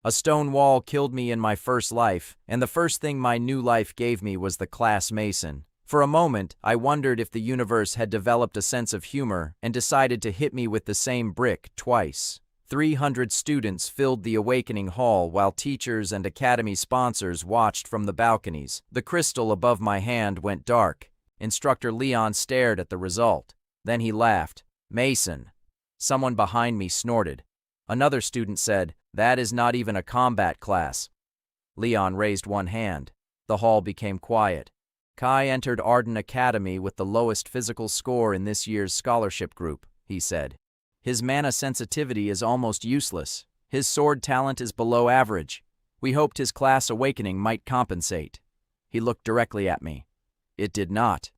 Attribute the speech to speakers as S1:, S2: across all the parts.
S1: A stone wall killed me in my first life, and the first thing my new life gave me was the class Mason. For a moment, I wondered if the universe had developed a sense of humor and decided to hit me with the same brick twice. 300 students filled the awakening hall while teachers and academy sponsors watched from the balconies. The crystal above my hand went dark. Instructor Leon stared at the result. Then he laughed. "Mason." Someone behind me snorted. Another student said, "That is not even a combat class." Leon raised one hand. The hall became quiet. "Kai entered Arden Academy with the lowest physical score in this year's scholarship group," he said. "His mana sensitivity is almost useless. His sword talent is below average. We hoped his class awakening might compensate." He looked directly at me. It did not.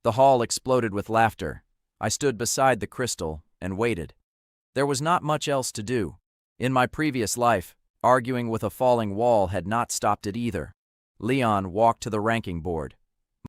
S1: The hall exploded with laughter. I stood beside the crystal and waited. There was not much else to do. In my previous life, arguing with a falling wall had not stopped it either. Leon walked to the ranking board.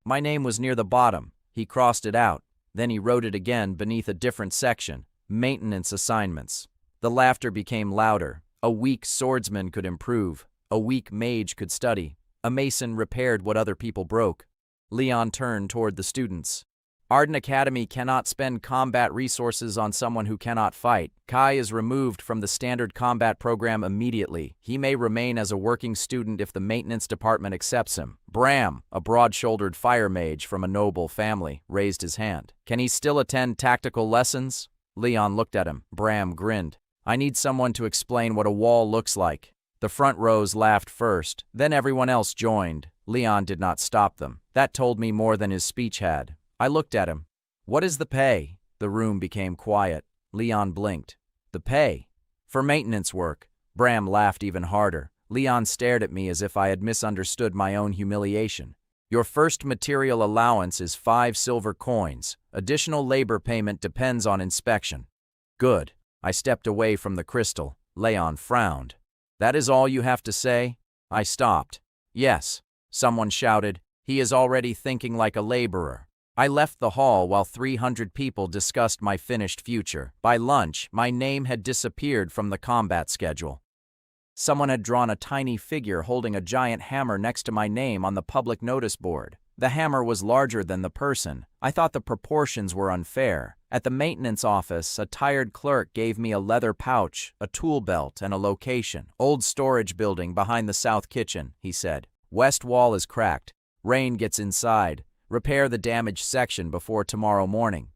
S1: My name was near the bottom. He crossed it out. Then he wrote it again beneath a different section. Maintenance assignments. The laughter became louder. A weak swordsman could improve. A weak mage could study. A mason repaired what other people broke. Leon turned toward the students. "Arden Academy cannot spend combat resources on someone who cannot fight. Kai is removed from the standard combat program immediately. He may remain as a working student if the maintenance department accepts him." Bram, a broad-shouldered fire mage from a noble family, raised his hand. "Can he still attend tactical lessons?" Leon looked at him. Bram grinned. "I need someone to explain what a wall looks like." The front rows laughed first, then everyone else joined. Leon did not stop them. That told me more than his speech had. I looked at him. "What is the pay?" The room became quiet. Leon blinked. "The pay? For maintenance work." Bram laughed even harder. Leon stared at me as if I had misunderstood my own humiliation. "Your first material allowance is 5 silver coins. Additional labor payment depends on inspection." "Good." I stepped away from the crystal. Leon frowned. "That is all you have to say?" I stopped. "Yes." Someone shouted, "He is already thinking like a laborer." I left the hall while 300 people discussed my finished future. By lunch, my name had disappeared from the combat schedule. Someone had drawn a tiny figure holding a giant hammer next to my name on the public notice board. The hammer was larger than the person. I thought the proportions were unfair. At the maintenance office, a tired clerk gave me a leather pouch, a tool belt, and a location. "Old storage building behind the south kitchen," he said. "West wall is cracked. Rain gets inside. Repair the damaged section before tomorrow morning."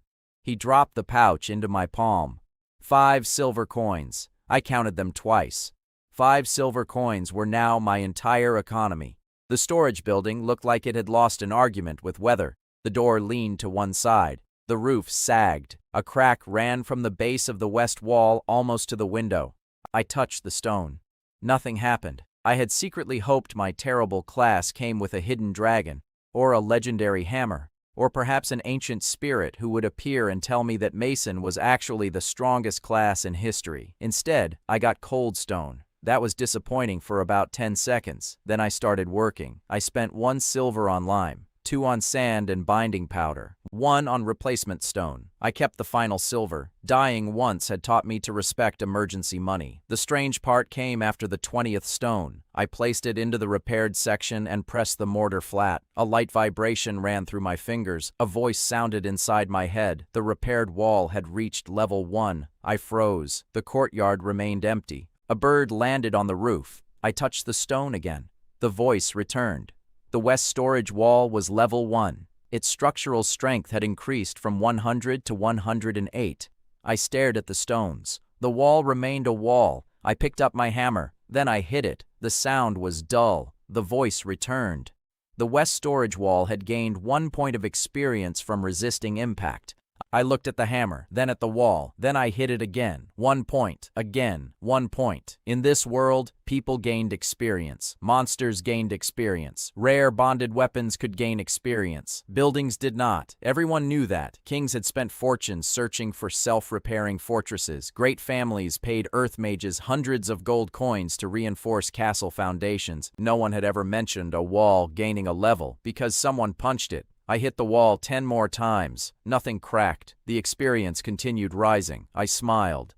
S1: He dropped the pouch into my palm. 5 silver coins. I counted them twice. 5 silver coins were now my entire economy. The storage building looked like it had lost an argument with weather. The door leaned to one side. The roof sagged. A crack ran from the base of the west wall almost to the window. I touched the stone. Nothing happened. I had secretly hoped my terrible class came with a hidden dragon, or a legendary hammer, or perhaps an ancient spirit who would appear and tell me that Mason was actually the strongest class in history. Instead, I got cold stone. That was disappointing for about 10 seconds. Then I started working. I spent 1 silver on lime, 2 on sand and binding powder, 1 on replacement stone. I kept the final silver. Dying once had taught me to respect emergency money. The strange part came after the 20th stone. I placed it into the repaired section and pressed the mortar flat. A light vibration ran through my fingers. A voice sounded inside my head. The repaired wall had reached level 1. I froze. The courtyard remained empty. A bird landed on the roof. I touched the stone again. The voice returned. The west storage wall was level 1. Its structural strength had increased from 100 to 108. I stared at the stones. The wall remained a wall. I picked up my hammer. Then I hit it. The sound was dull. The voice returned. The west storage wall had gained 1 point of experience from resisting impact. I looked at the hammer, then at the wall, then I hit it again. 1 point, again, 1 point. In this world, people gained experience. Monsters gained experience. Rare bonded weapons could gain experience. Buildings did not. Everyone knew that. Kings had spent fortunes searching for self-repairing fortresses. Great families paid earth mages hundreds of gold coins to reinforce castle foundations. No one had ever mentioned a wall gaining a level because someone punched it. I hit the wall 10 more times. Nothing cracked. The experience continued rising. I smiled.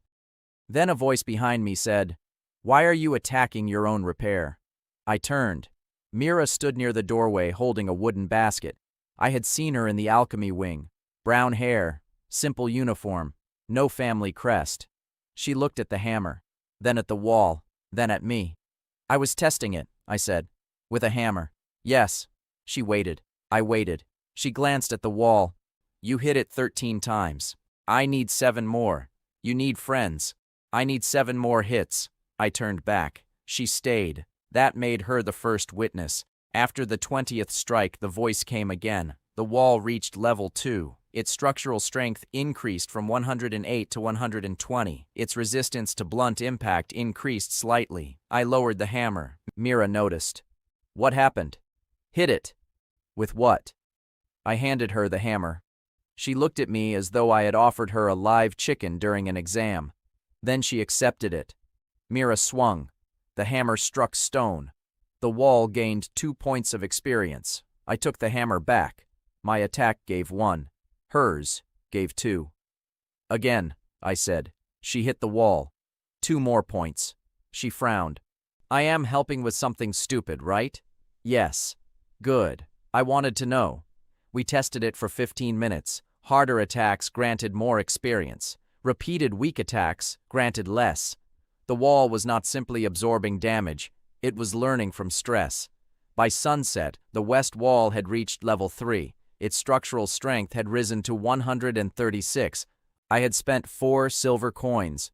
S1: Then a voice behind me said, Why are you attacking your own repair? I turned. Mira stood near the doorway holding a wooden basket. I had seen her in the alchemy wing. Brown hair, simple uniform, no family crest. She looked at the hammer, then at the wall, then at me. I was testing it, I said. With a hammer. Yes. She waited. I waited. She glanced at the wall. You hit it 13 times. I need 7 more. You need friends. I need 7 more hits. I turned back. She stayed. That made her the first witness. After the 20th strike, the voice came again. The wall reached level 2. Its structural strength increased from 108 to 120. Its resistance to blunt impact increased slightly. I lowered the hammer. Mira noticed. What happened? Hit it. With what? I handed her the hammer. She looked at me as though I had offered her a live chicken during an exam. Then she accepted it. Mira swung. The hammer struck stone. The wall gained 2 points of experience. I took the hammer back. My attack gave 1. Hers gave 2. Again, I said. She hit the wall. 2 more points. She frowned. I am helping with something stupid, right? Yes. Good. I wanted to know. We tested it for 15 minutes. Harder attacks granted more experience. Repeated weak attacks granted less. The wall was not simply absorbing damage, it was learning from stress. By sunset, the west wall had reached level 3. Its structural strength had risen to 136. I had spent 4 silver coins.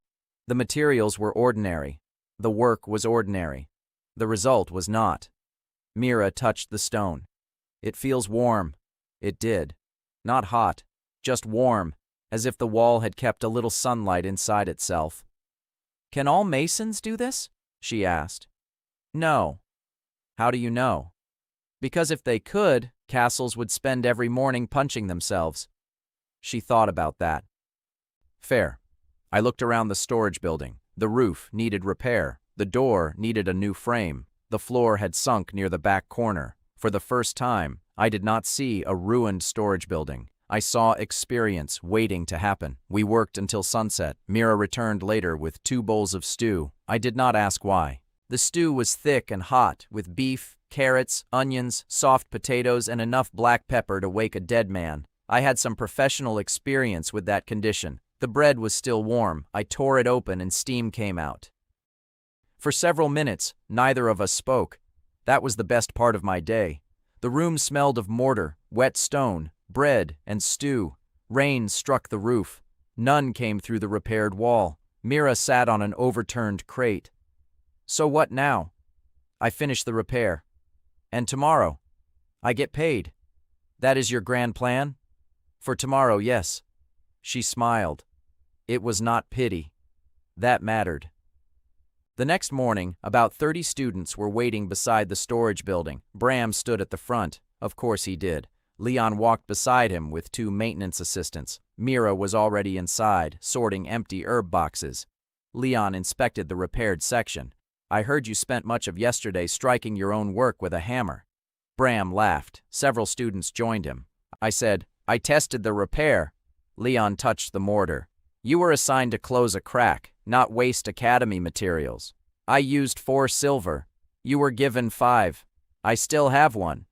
S1: The materials were ordinary. The work was ordinary. The result was not. Mira touched the stone. It feels warm. It did. Not hot, just warm, as if the wall had kept a little sunlight inside itself. Can all masons do this? She asked. No. How do you know? Because if they could, castles would spend every morning punching themselves. She thought about that. Fair. I looked around the storage building. The roof needed repair. The door needed a new frame. The floor had sunk near the back corner. For the first time, I did not see a ruined storage building. I saw experience waiting to happen. We worked until sunset. Mira returned later with 2 bowls of stew. I did not ask why. The stew was thick and hot, with beef, carrots, onions, soft potatoes, and enough black pepper to wake a dead man. I had some professional experience with that condition. The bread was still warm. I tore it open and steam came out. For several minutes, neither of us spoke. That was the best part of my day. The room smelled of mortar, wet stone, bread, and stew. Rain struck the roof. None came through the repaired wall. Mira sat on an overturned crate. So what now? I finish the repair. And tomorrow? I get paid. That is your grand plan? For tomorrow, yes. She smiled. It was not pity. That mattered. The next morning, about 30 students were waiting beside the storage building. Bram stood at the front. Of course he did. Leon walked beside him with 2 maintenance assistants. Mira was already inside, sorting empty herb boxes. Leon inspected the repaired section. I heard you spent much of yesterday striking your own work with a hammer. Bram laughed. Several students joined him. I said, I tested the repair. Leon touched the mortar. You were assigned to close a crack, not waste academy materials. I used 4 silver. You were given 5. I still have 1.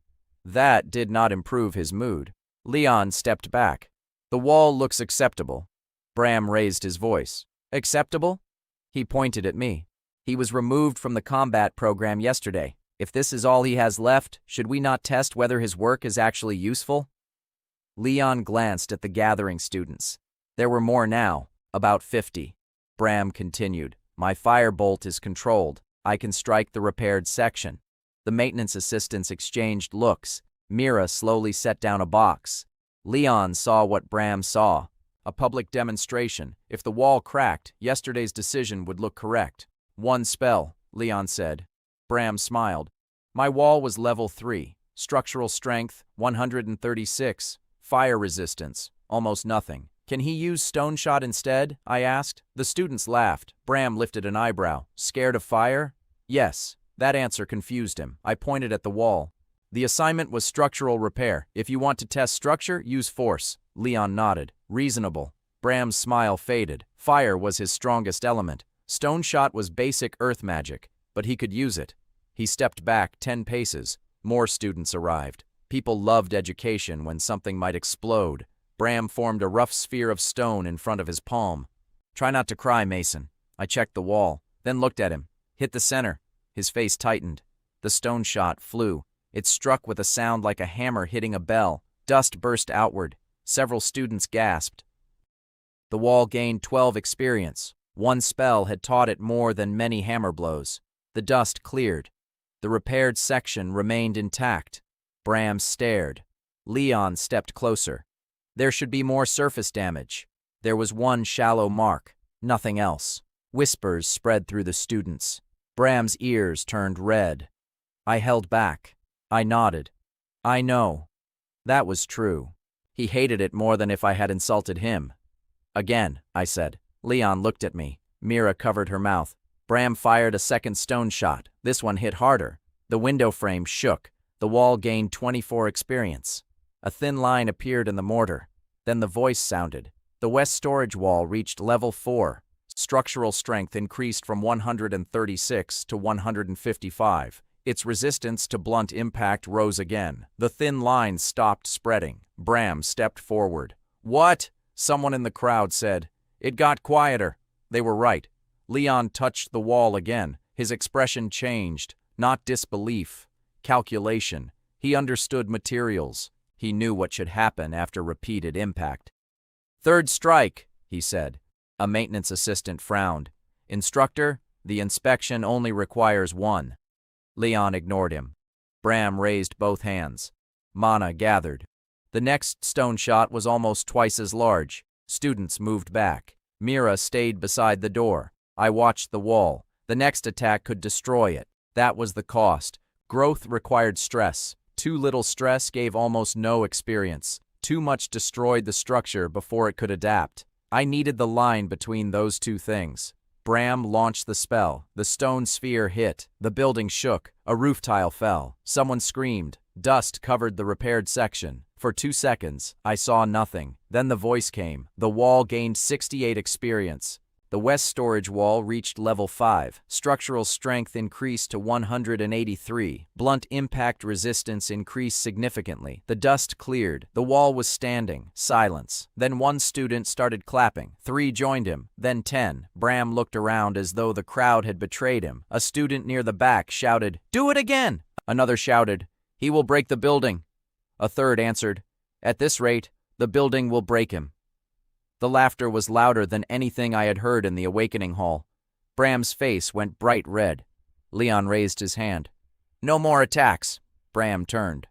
S1: That did not improve his mood. Leon stepped back. The wall looks acceptable. Bram raised his voice. Acceptable? He pointed at me. He was removed from the combat program yesterday. If this is all he has left, should we not test whether his work is actually useful? Leon glanced at the gathering students. There were more now, about 50. Bram continued. My firebolt is controlled. I can strike the repaired section. The maintenance assistants exchanged looks. Mira slowly set down a box. Leon saw what Bram saw. A public demonstration. If the wall cracked, yesterday's decision would look correct. 1 spell, Leon said. Bram smiled. My wall was level 3. Structural strength, 136. Fire resistance, almost nothing. Can he use stone shot instead? I asked. The students laughed. Bram lifted an eyebrow. Scared of fire? Yes. That answer confused him. I pointed at the wall. The assignment was structural repair. If you want to test structure, use force. Leon nodded. Reasonable. Bram's smile faded. Fire was his strongest element. Stone Shot was basic earth magic, but he could use it. He stepped back 10 paces. More students arrived. People loved education when something might explode. Bram formed a rough sphere of stone in front of his palm. "Try not to cry, Mason." I checked the wall, then looked at him. Hit the center. His face tightened. The stone shot flew. It struck with a sound like a hammer hitting a bell. Dust burst outward. Several students gasped. The wall gained 12 experience. One spell had taught it more than many hammer blows. The dust cleared. The repaired section remained intact. Bram stared. Leon stepped closer. There should be more surface damage. There was one shallow mark. Nothing else. Whispers spread through the students. Bram's ears turned red. I held back. I nodded. I know. That was true. He hated it more than if I had insulted him. "Again," I said. Leon looked at me. Mira covered her mouth. Bram fired a second stone shot. This one hit harder. The window frame shook. The wall gained 24 experience. A thin line appeared in the mortar. Then the voice sounded. The west storage wall reached level 4. Structural strength increased from 136 to 155. Its resistance to blunt impact rose again. The thin line stopped spreading. Bram stepped forward. "What?" someone in the crowd said. It got quieter. They were right. Leon touched the wall again. His expression changed. Not disbelief. Calculation. He understood materials. He knew what should happen after repeated impact. "Third strike," he said. A maintenance assistant frowned. "Instructor, the inspection only requires 1. Leon ignored him. Bram raised both hands. Mana gathered. The next stone shot was almost twice as large. Students moved back. Mira stayed beside the door. I watched the wall. The next attack could destroy it. That was the cost. Growth required stress. Too little stress gave almost no experience. Too much destroyed the structure before it could adapt. I needed the line between those two things. Bram launched the spell. The stone sphere hit. The building shook. A roof tile fell. Someone screamed. Dust covered the repaired section. For 2 seconds, I saw nothing. Then the voice came. The wall gained 68 experience. The west storage wall reached level 5. Structural strength increased to 183. Blunt impact resistance increased significantly. The dust cleared. The wall was standing. Silence. Then one student started clapping. 3 joined him. Then 10. Bram looked around as though the crowd had betrayed him. A student near the back shouted, "Do it again!" Another shouted, "He will break the building." A third answered, "At this rate, the building will break him." The laughter was louder than anything I had heard in the awakening hall. Bram's face went bright red. Leon raised his hand. "No more attacks." Bram turned.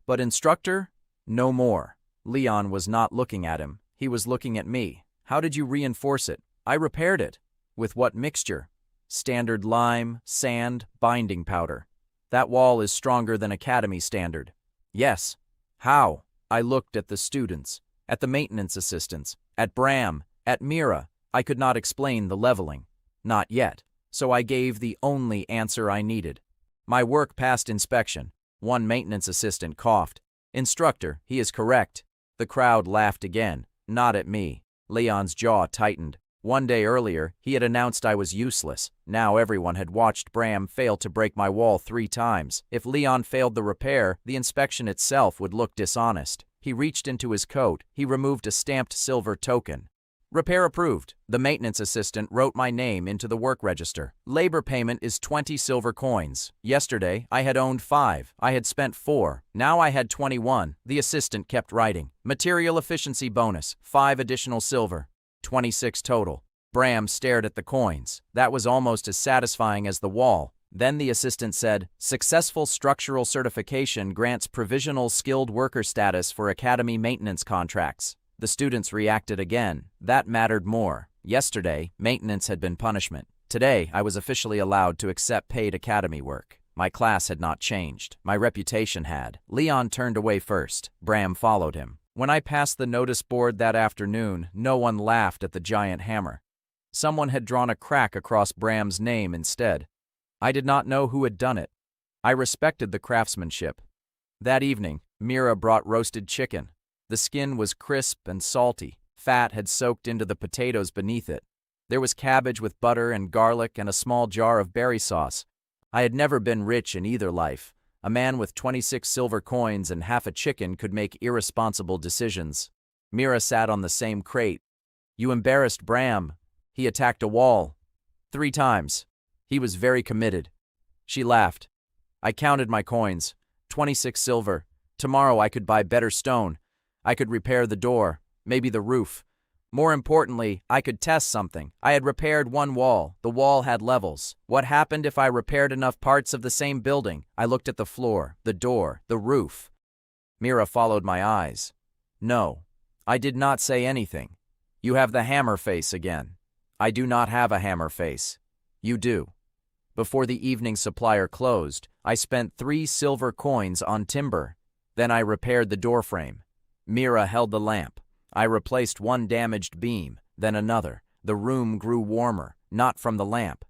S1: "But instructor, no more." Leon was not looking at him. He was looking at me. "How did you reinforce it?" "I repaired it." "With what mixture?" "Standard lime, sand, binding powder." "That wall is stronger than Academy standard." "Yes." "How?" I looked at the students, at the maintenance assistants, at Bram, at Mira. I could not explain the leveling. Not yet. So I gave the only answer I needed. "My work passed inspection." One maintenance assistant coughed. "Instructor, he is correct." The crowd laughed again, not at me. Leon's jaw tightened. 1 day earlier, he had announced I was useless. Now everyone had watched Bram fail to break my wall 3 times. If Leon failed the repair, the inspection itself would look dishonest. He reached into his coat. He removed a stamped silver token. "Repair approved." The maintenance assistant wrote my name into the work register. "Labor payment is 20 silver coins. Yesterday, I had owned 5. I had spent 4. Now I had 21. The assistant kept writing. "Material efficiency bonus, 5 additional silver. 26 total." Bram stared at the coins. That was almost as satisfying as the wall. Then the assistant said, "Successful structural certification grants provisional skilled worker status for academy maintenance contracts." The students reacted again. That mattered more. Yesterday, maintenance had been punishment. Today, I was officially allowed to accept paid academy work. My class had not changed. My reputation had. Leon turned away first. Bram followed him. When I passed the notice board that afternoon, no one laughed at the giant hammer. Someone had drawn a crack across Bram's name instead. I did not know who had done it. I respected the craftsmanship. That evening, Mira brought roasted chicken. The skin was crisp and salty. Fat had soaked into the potatoes beneath it. There was cabbage with butter and garlic and a small jar of berry sauce. I had never been rich in either life. A man with 26 silver coins and half a chicken could make irresponsible decisions. Mira sat on the same crate. You embarrassed Bram. He attacked a wall. 3 times. He was very committed. She laughed. I counted my coins. 26 silver. Tomorrow I could buy better stone. I could repair the door, maybe the roof. More importantly, I could test something. I had repaired one wall. The wall had levels. What happened if I repaired enough parts of the same building? I looked at the floor, the door, the roof. Mira followed my eyes. No, I did not say anything. You have the hammer face again. I do not have a hammer face. You do. Before the evening supplier closed, I spent 3 silver coins on timber. Then I repaired the doorframe. Mira held the lamp. I replaced one damaged beam, then another. The room grew warmer, not from the lamp.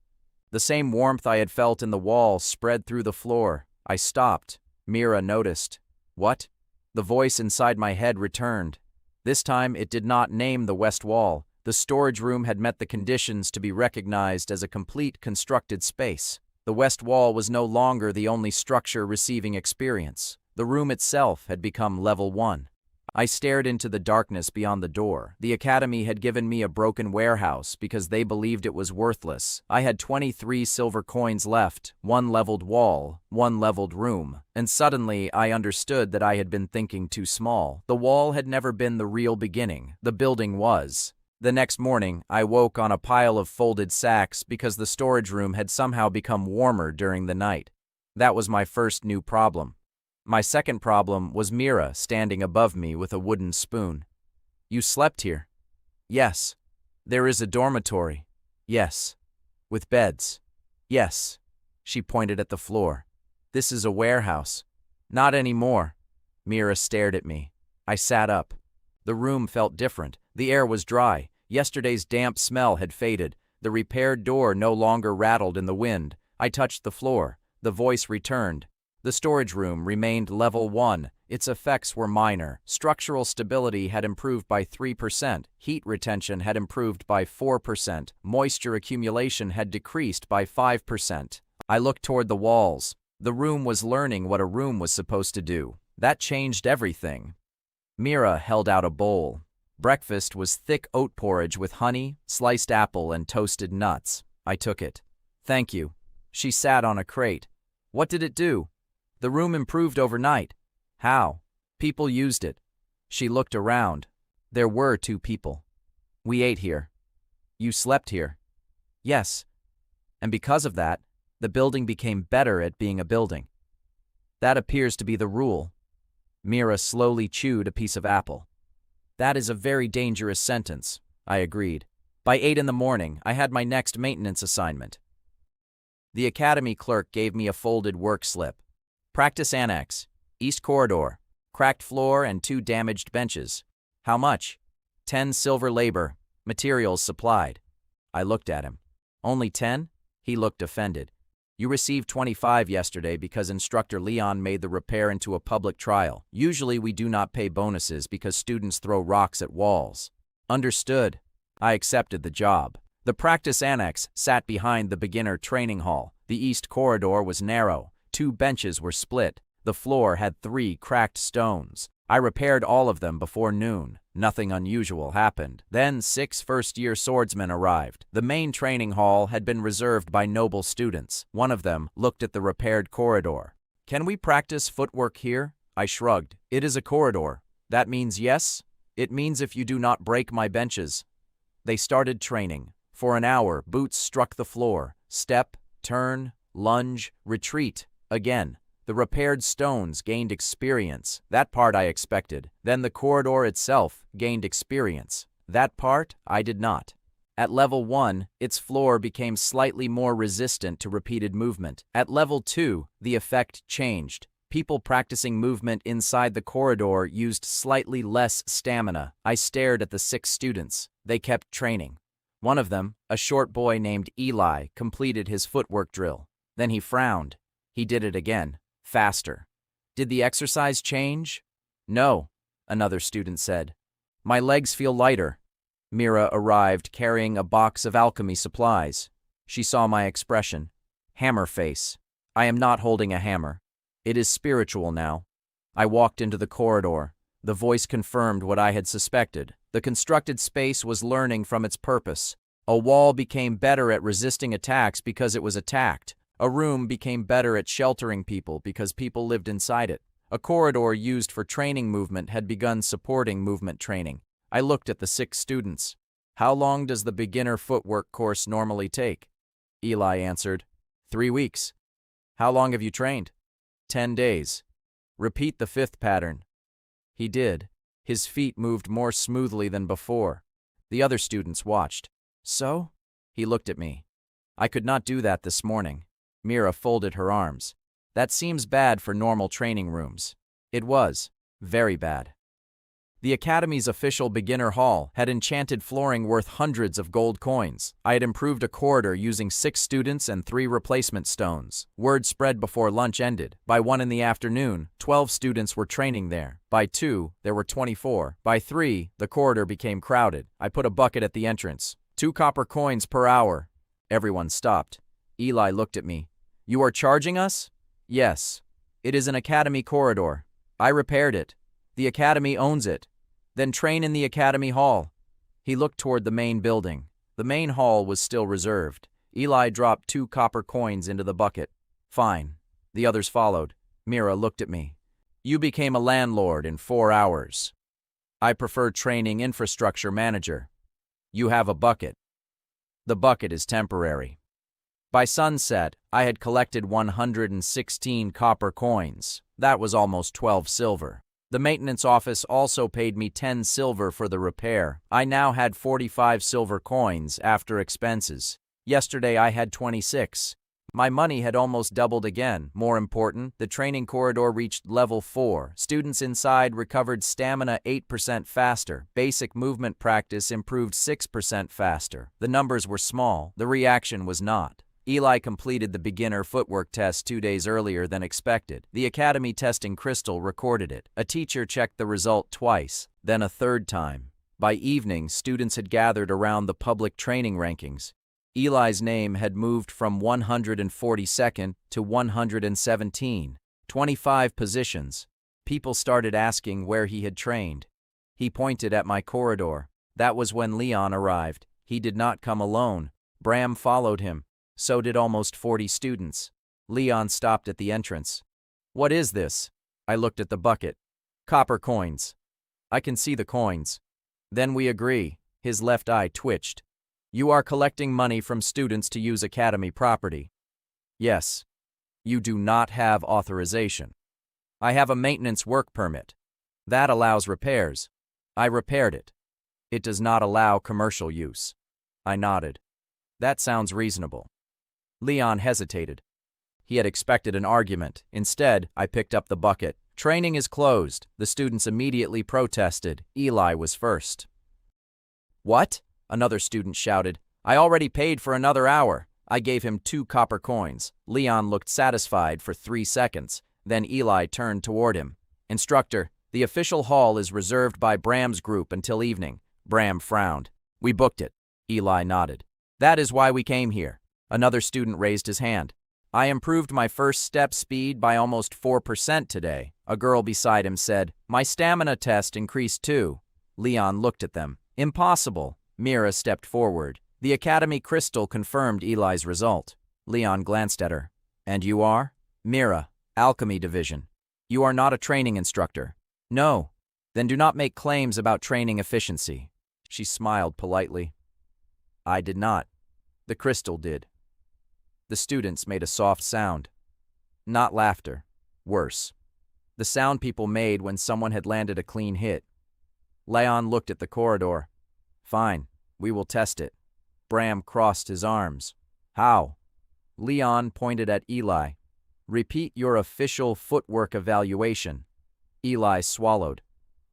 S1: The same warmth I had felt in the wall spread through the floor. I stopped. Mira noticed. What? The voice inside my head returned. This time it did not name the west wall. The storage room had met the conditions to be recognized as a complete constructed space. The west wall was no longer the only structure receiving experience. The room itself had become level 1. I stared into the darkness beyond the door. The academy had given me a broken warehouse because they believed it was worthless. I had 23 silver coins left, 1 leveled wall, 1 leveled room. And suddenly I understood that I had been thinking too small. The wall had never been the real beginning. The building was. The next morning, I woke on a pile of folded sacks because the storage room had somehow become warmer during the night. That was my first new problem. My second problem was Mira standing above me with a wooden spoon. You slept here? Yes. There is a dormitory? Yes. With beds? Yes. She pointed at the floor. This is a warehouse. Not anymore. Mira stared at me. I sat up. The room felt different. The air was dry. Yesterday's damp smell had faded. The repaired door no longer rattled in the wind. I touched the floor. The voice returned. The storage room remained level 1. Its effects were minor. Structural stability had improved by 3%. Heat retention had improved by 4%. Moisture accumulation had decreased by 5%. I looked toward the walls. The room was learning what a room was supposed to do. That changed everything. Mira held out a bowl. Breakfast was thick oat porridge with honey, sliced apple, and toasted nuts. I took it. Thank you. She sat on a crate. What did it do? The room improved overnight. How? People used it. She looked around. There were 2 people. We ate here. You slept here. Yes. And because of that, the building became better at being a building. That appears to be the rule. Mira slowly chewed a piece of apple. That is a very dangerous sentence, I agreed. By 8 in the morning, I had my next maintenance assignment. The academy clerk gave me a folded work slip. Practice Annex, East Corridor, cracked floor and 2 damaged benches. How much? 10 silver labor, materials supplied. I looked at him. Only 10? He looked offended. You received 25 yesterday because Instructor Leon made the repair into a public trial. Usually we do not pay bonuses because students throw rocks at walls. Understood. I accepted the job. The practice annex sat behind the beginner training hall. The east corridor was narrow. 2 benches were split. The floor had 3 cracked stones. I repaired all of them before noon. Nothing unusual happened. Then 6 first-year swordsmen arrived. The main training hall had been reserved by noble students. One of them looked at the repaired corridor. Can we practice footwork here? I shrugged. It is a corridor. That means yes? It means if you do not break my benches. They started training. For an hour, boots struck the floor. Step, turn, lunge, retreat. Again. The repaired stones gained experience. That part I expected. Then the corridor itself gained experience. That part I did not. At level 1, its floor became slightly more resistant to repeated movement. At level 2, the effect changed. People practicing movement inside the corridor used slightly less stamina. I stared at the 6 students. They kept training. One of them, a short boy named Eli, completed his footwork drill. Then he frowned. He did it again. Faster. Did the exercise change? No, another student said. My legs feel lighter. Mira arrived carrying a box of alchemy supplies. She saw my expression. Hammer face. I am not holding a hammer. It is spiritual now. I walked into the corridor. The voice confirmed what I had suspected. The constructed space was learning from its purpose. A wall became better at resisting attacks because it was attacked. A room became better at sheltering people because people lived inside it. A corridor used for training movement had begun supporting movement training. I looked at the 6 students. How long does the beginner footwork course normally take? Eli answered, 3 weeks. How long have you trained? 10 days. Repeat the 5th pattern. He did. His feet moved more smoothly than before. The other students watched. So? He looked at me. I could not do that this morning. Mira folded her arms. That seems bad for normal training rooms. It was. Very bad. The Academy's official beginner hall had enchanted flooring worth hundreds of gold coins. I had improved a corridor using 6 students and 3 replacement stones. Word spread before lunch ended. By 1 in the afternoon, 12 students were training there. By 2, there were 24. By 3, the corridor became crowded. I put a bucket at the entrance. 2 copper coins per hour. Everyone stopped. Eli looked at me. You are charging us? Yes. It is an Academy corridor. I repaired it. The Academy owns it. Then train in the Academy Hall. He looked toward the main building. The main hall was still reserved. Eli dropped 2 copper coins into the bucket. Fine. The others followed. Mira looked at me. You became a landlord in 4 hours. I prefer training infrastructure manager. You have a bucket. The bucket is temporary. By sunset, I had collected 116 copper coins. That was almost 12 silver. The maintenance office also paid me 10 silver for the repair. I now had 45 silver coins after expenses. Yesterday I had 26. My money had almost doubled again. More important, the training corridor reached level 4. Students inside recovered stamina 8% faster. Basic movement practice improved 6% faster. The numbers were small. The reaction was not. Eli completed the beginner footwork test 2 days earlier than expected. The Academy testing crystal recorded it. A teacher checked the result twice, then a 3rd time. By evening, students had gathered around the public training rankings. Eli's name had moved from 142nd to 117, 25 positions. People started asking where he had trained. He pointed at my corridor. That was when Leon arrived. He did not come alone. Bram followed him. So did almost 40 students. Leon stopped at the entrance. What is this? I looked at the bucket. Copper coins. I can see the coins. Then we agree. His left eye twitched. You are collecting money from students to use Academy property. Yes. You do not have authorization. I have a maintenance work permit. That allows repairs. I repaired it. It does not allow commercial use. I nodded. That sounds reasonable. Leon hesitated. He had expected an argument. Instead, I picked up the bucket. Training is closed. The students immediately protested. Eli was first. What? Another student shouted. I already paid for another hour. I gave him 2 copper coins. Leon looked satisfied for 3 seconds. Then Eli turned toward him. Instructor, the official hall is reserved by Bram's group until evening. Bram frowned. We booked it. Eli nodded. That is why we came here. Another student raised his hand. I improved my first step speed by almost 4% today. A girl beside him said, my stamina test increased too. Leon looked at them. Impossible. Mira stepped forward. The Academy crystal confirmed Eli's result. Leon glanced at her. And you are? Mira, Alchemy Division. You are not a training instructor. No. Then do not make claims about training efficiency. She smiled politely. I did not. The crystal did. The students made a soft sound. Not laughter. Worse. The sound people made when someone had landed a clean hit. Leon looked at the corridor. Fine, we will test it. Bram crossed his arms. How? Leon pointed at Eli. Repeat your official footwork evaluation. Eli swallowed.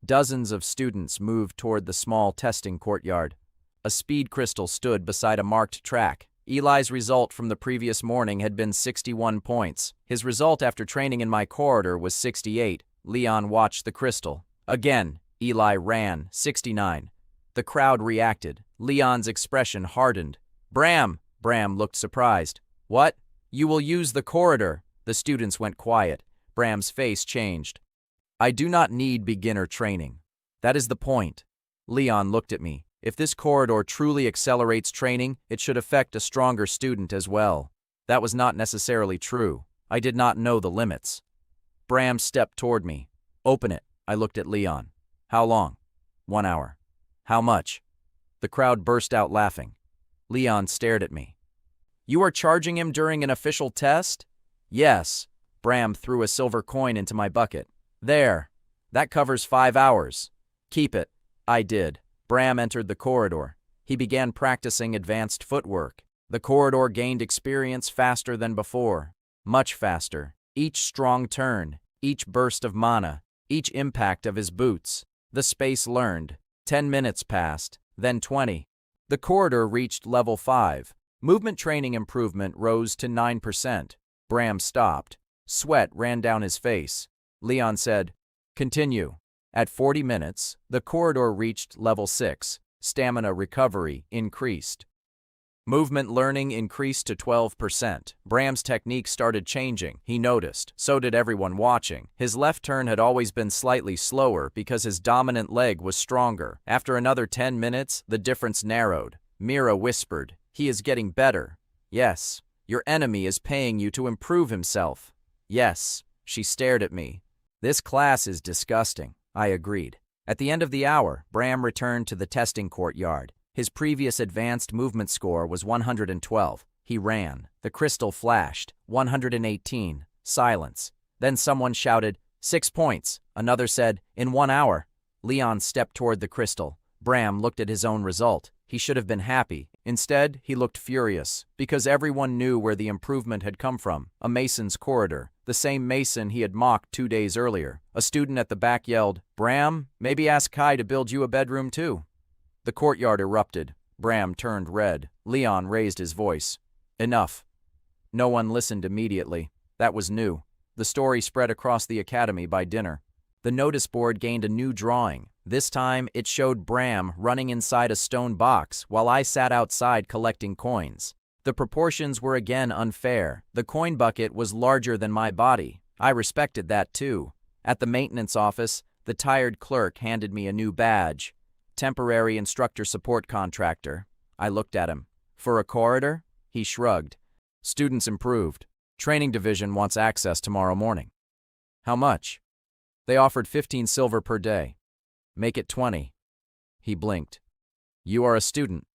S1: Dozens of students moved toward the small testing courtyard. A speed crystal stood beside a marked track. Eli's result from the previous morning had been 61 points. His result after training in my corridor was 68. Leon watched the crystal. Again, Eli ran, 69. The crowd reacted. Leon's expression hardened. Bram! Bram looked surprised. What? You will use the corridor. The students went quiet. Bram's face changed. I do not need beginner training. That is the point. Leon looked at me. If this corridor truly accelerates training, it should affect a stronger student as well. That was not necessarily true. I did not know the limits. Bram stepped toward me. Open it. I looked at Leon. How long? 1 hour. How much? The crowd burst out laughing. Leon stared at me. You are charging him during an official test? Yes. Bram threw a silver coin into my bucket. There. That covers 5 hours. Keep it. I did. Bram entered the corridor. He began practicing advanced footwork. The corridor gained experience faster than before. Much faster. Each strong turn, each burst of mana, each impact of his boots. The space learned. 10 minutes passed, then 20. The corridor reached level 5. Movement training improvement rose to 9%. Bram stopped. Sweat ran down his face. Leon said, Continue. At 40 minutes, the corridor reached level 6. Stamina recovery increased. Movement learning increased to 12%. Bram's technique started changing. He noticed. So did everyone watching. His left turn had always been slightly slower because his dominant leg was stronger. After another 10 minutes, the difference narrowed. Mira whispered, He is getting better. Yes. Your enemy is paying you to improve himself. Yes. She stared at me. This class is disgusting. I agreed. At the end of the hour, Bram returned to the testing courtyard. His previous advanced movement score was 112. He ran. The crystal flashed. 118. Silence. Then someone shouted, 6 points. Another said, in 1 hour. Leon stepped toward the crystal. Bram looked at his own result. He should have been happy. Instead, he looked furious, because everyone knew where the improvement had come from. A mason's corridor. The same mason he had mocked 2 days earlier. A student at the back yelled, Bram, maybe ask Kai to build you a bedroom too. The courtyard erupted. Bram turned red. Leon raised his voice. Enough. No one listened immediately. That was new. The story spread across the academy by dinner. The notice board gained a new drawing. This time, it showed Bram running inside a stone box while I sat outside collecting coins. The proportions were again unfair. The coin bucket was larger than my body. I respected that too. At the maintenance office, the tired clerk handed me a new badge. Temporary instructor support contractor. I looked at him. For a corridor? He shrugged. Students improved. Training division wants access tomorrow morning. How much? They offered 15 silver per day. Make it 20. He blinked. You are a student.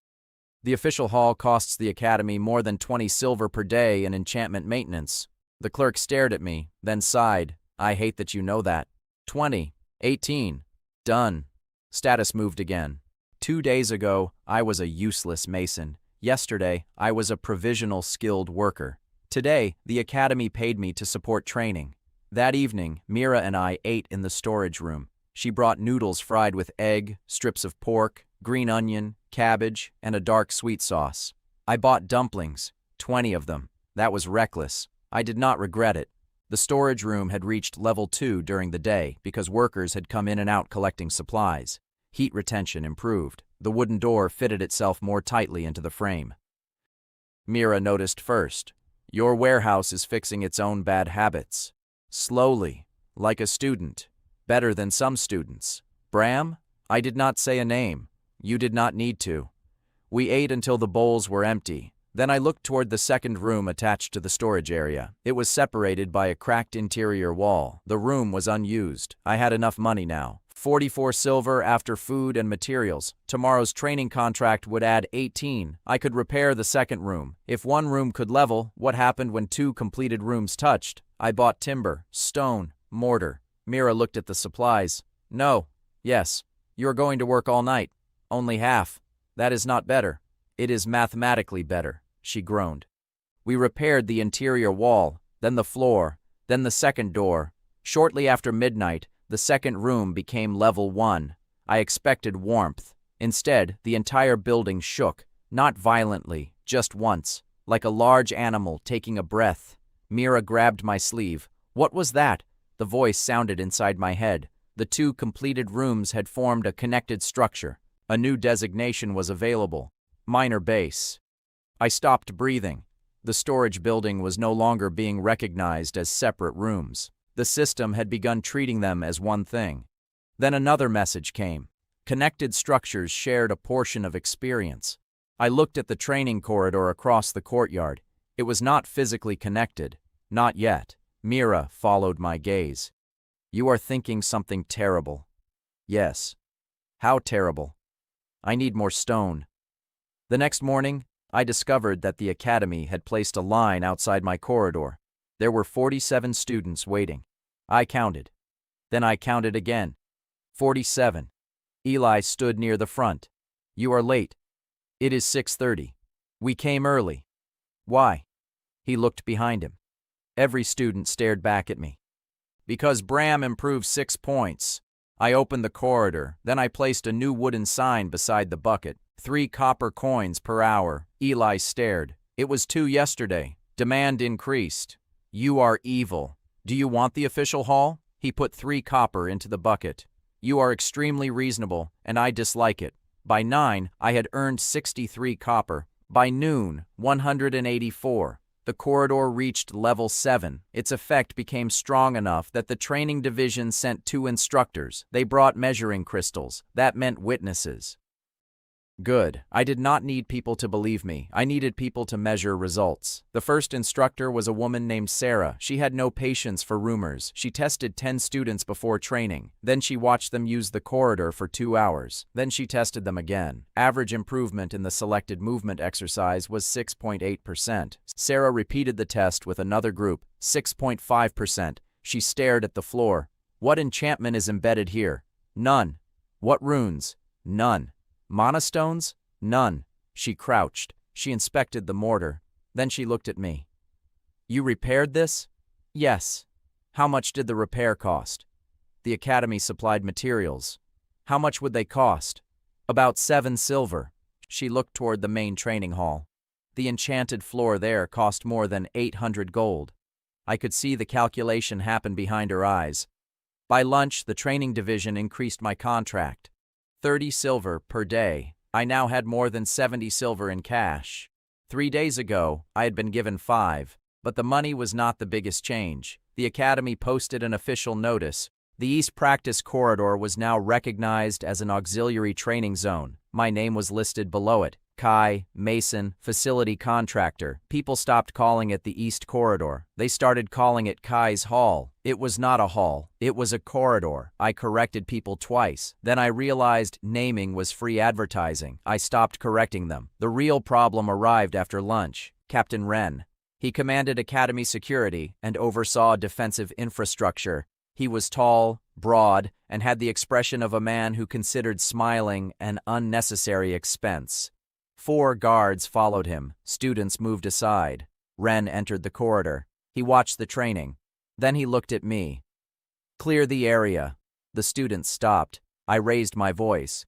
S1: The official hall costs the academy more than 20 silver per day in enchantment maintenance. The clerk stared at me, then sighed. I hate that you know that. 20. 18. Done. Status moved again. 2 days ago, I was a useless mason. Yesterday, I was a provisional skilled worker. Today, the academy paid me to support training. That evening, Mira and I ate in the storage room. She brought noodles fried with egg, strips of pork, green onion, cabbage, and a dark sweet sauce. I bought dumplings, 20 of them. That was reckless. I did not regret it. The storage room had reached level 2 during the day because workers had come in and out collecting supplies. Heat retention improved. The wooden door fitted itself more tightly into the frame. Mira noticed first. Your warehouse is fixing its own bad habits. Slowly, like a student. Better than some students. Bram? I did not say a name. You did not need to. We ate until the bowls were empty. Then I looked toward the second room attached to the storage area. It was separated by a cracked interior wall. The room was unused. I had enough money now. 44 silver after food and materials. Tomorrow's training contract would add 18. I could repair the second room. If one room could level, what happened when 2 completed rooms touched? I bought timber, stone, mortar. Mira looked at the supplies. No. Yes. You're going to work all night. Only half. That is not better. It is mathematically better, she groaned. We repaired the interior wall, then the floor, then the second door. Shortly after midnight, the second room became level 1. I expected warmth. Instead, the entire building shook, not violently, just once, like a large animal taking a breath. Mira grabbed my sleeve. What was that? The voice sounded inside my head. The 2 completed rooms had formed a connected structure. A new designation was available: minor base. I stopped breathing. The storage building was no longer being recognized as separate rooms. The system had begun treating them as one thing. Then another message came. Connected structures shared a portion of experience. I looked at the training corridor across the courtyard. It was not physically connected. Not yet. Mira followed my gaze. You are thinking something terrible. Yes. How terrible? I need more stone. The next morning, I discovered that the academy had placed a line outside my corridor. There were 47 students waiting. I counted. Then I counted again. 47. Eli stood near the front. You are late. It is 6:30. We came early. Why? He looked behind him. Every student stared back at me. Because Bram improved 6 points. I opened the corridor, then I placed a new wooden sign beside the bucket. 3 copper coins per hour. Eli stared. It was 2 yesterday. Demand increased. You are evil. Do you want the official hall? He put 3 copper into the bucket. You are extremely reasonable, and I dislike it. By 9, I had earned 63 copper. By noon, 184. The corridor reached level 7. Its effect became strong enough that the training division sent 2 instructors. They brought measuring crystals. That meant witnesses. Good. I did not need people to believe me. I needed people to measure results. The first instructor was a woman named Sarah. She had no patience for rumors. She tested 10 students before training. Then she watched them use the corridor for 2 hours. Then she tested them again. Average improvement in the selected movement exercise was 6.8%. Sarah repeated the test with another group, 6.5%. She stared at the floor. What enchantment is embedded here? None. What runes? None. Monostones? None. She crouched. She inspected the mortar. Then she looked at me. You repaired this? Yes. How much did the repair cost? The academy supplied materials. How much would they cost? About 7 silver. She looked toward the main training hall. The enchanted floor there cost more than 800 gold. I could see the calculation happen behind her eyes. By lunch, the training division increased my contract. 30 silver per day. I now had more than 70 silver in cash. 3 days ago, I had been given 5, but the money was not the biggest change. The academy posted an official notice. The East Practice Corridor was now recognized as an auxiliary training zone. My name was listed below it. Kai, Mason, Facility Contractor. People stopped calling it the East Corridor. They started calling it Kai's Hall. It was not a hall. It was a corridor. I corrected people twice. Then I realized naming was free advertising. I stopped correcting them. The real problem arrived after lunch. Captain Wren. He commanded Academy security and oversaw defensive infrastructure. He was tall, broad, and had the expression of a man who considered smiling an unnecessary expense. 4 guards followed him. Students moved aside. Wren entered the corridor. He watched the training. Then he looked at me. Clear the area. The students stopped. I raised my voice.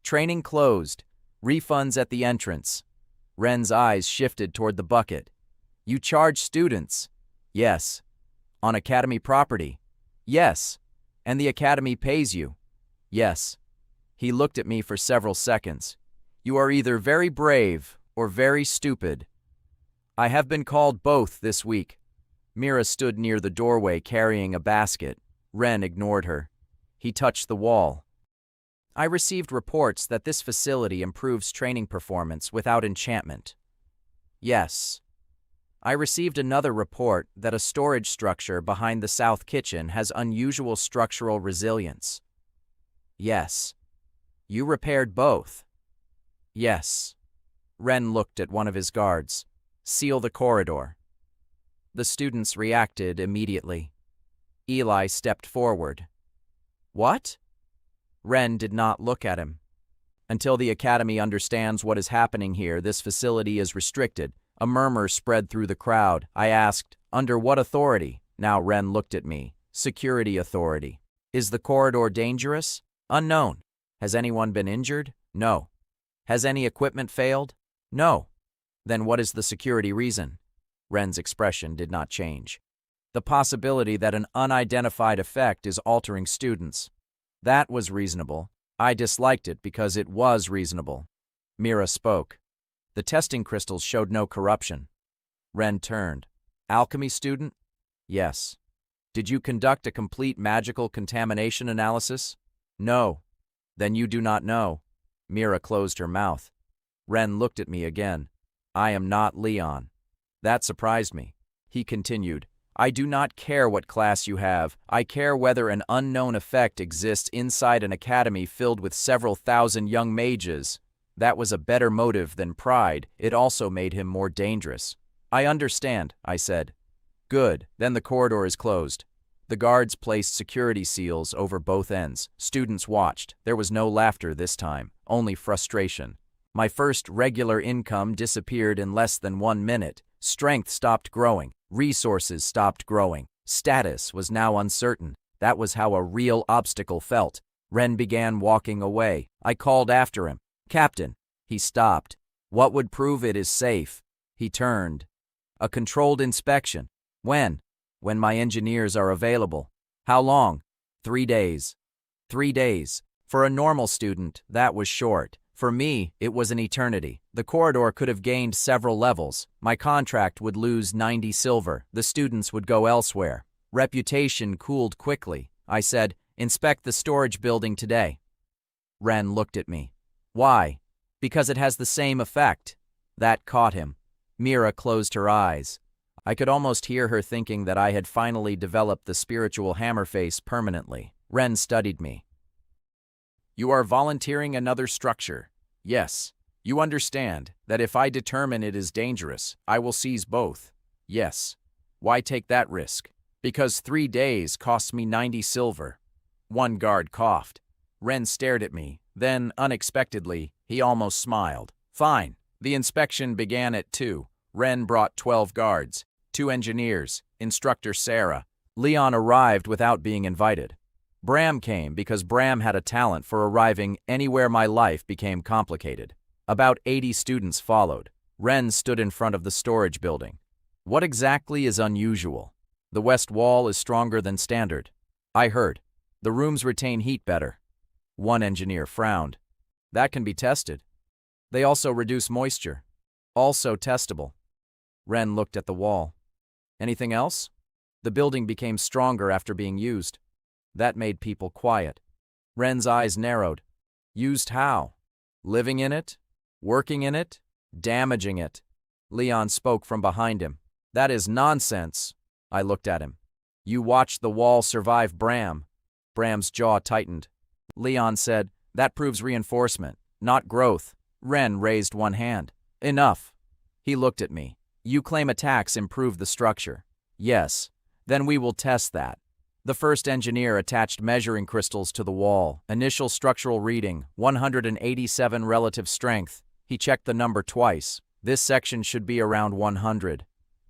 S1: Training closed. Refunds at the entrance. Wren's eyes shifted toward the bucket. You charge students? Yes. On academy property? Yes. And the academy pays you? Yes. He looked at me for several seconds. You are either very brave or very stupid. I have been called both this week. Mira stood near the doorway carrying a basket. Wren ignored her. He touched the wall. I received reports that this facility improves training performance without enchantment. Yes. I received another report that a storage structure behind the south kitchen has unusual structural resilience. Yes. You repaired both. Yes. Wren looked at one of his guards. Seal the corridor. The students reacted immediately. Eli stepped forward. What? Wren did not look at him. Until the academy understands what is happening here, this facility is restricted. A murmur spread through the crowd. I asked, under what authority? Now Wren looked at me. Security authority. Is the corridor dangerous? Unknown. Has anyone been injured? No. Has any equipment failed? No. Then what is the security reason? Wren's expression did not change. The possibility that an unidentified effect is altering students. That was reasonable. I disliked it because it was reasonable. Mira spoke. The testing crystals showed no corruption. Ren turned. Alchemy student? Yes. Did you conduct a complete magical contamination analysis? No. Then you do not know. Mira closed her mouth. Ren looked at me again. I am not Leon. That surprised me. He continued. I do not care what class you have. I care whether an unknown effect exists inside an academy filled with several thousand young mages. That was a better motive than pride. It also made him more dangerous. I understand, I said. Good, then the corridor is closed. The guards placed security seals over both ends. Students watched. There was no laughter this time, only frustration. My first regular income disappeared in less than 1 minute. Strength stopped growing. Resources stopped growing. Status was now uncertain. That was how a real obstacle felt. Ren began walking away. I called after him. Captain. He stopped. What would prove it is safe? He turned. A controlled inspection. When? When my engineers are available. How long? 3 days. 3 days. For a normal student, that was short. For me, it was an eternity. The corridor could have gained several levels. My contract would lose 90 silver. The students would go elsewhere. Reputation cooled quickly. I said, inspect the storage building today. Ren looked at me. Why? Because it has the same effect. That caught him. Mira closed her eyes. I could almost hear her thinking that I had finally developed the spiritual hammer face permanently. Ren studied me. You are volunteering another structure. Yes. You understand that if I determine it is dangerous, I will seize both. Yes. Why take that risk? Because 3 days costs me 90 silver. One guard coughed. Ren stared at me. Then, unexpectedly, he almost smiled. Fine. The inspection began at 2. Ren brought 12 guards, 2 engineers, instructor Sarah. Leon arrived without being invited. Bram came because Bram had a talent for arriving anywhere my life became complicated. About 80 students followed. Ren stood in front of the storage building. What exactly is unusual? The west wall is stronger than standard. I heard. The rooms retain heat better. One engineer frowned. That can be tested. They also reduce moisture. Also testable. Ren looked at the wall. Anything else? The building became stronger after being used. That made people quiet. Ren's eyes narrowed. Used how? Living in it? Working in it? Damaging it? Leon spoke from behind him. That is nonsense. I looked at him. You watched the wall survive Bram. Bram's jaw tightened. Leon said, that proves reinforcement, not growth. Ren raised one hand. Enough. He looked at me. You claim attacks improve the structure. Yes. Then we will test that. The first engineer attached measuring crystals to the wall. Initial structural reading, 187 relative strength. He checked the number twice. This section should be around 100.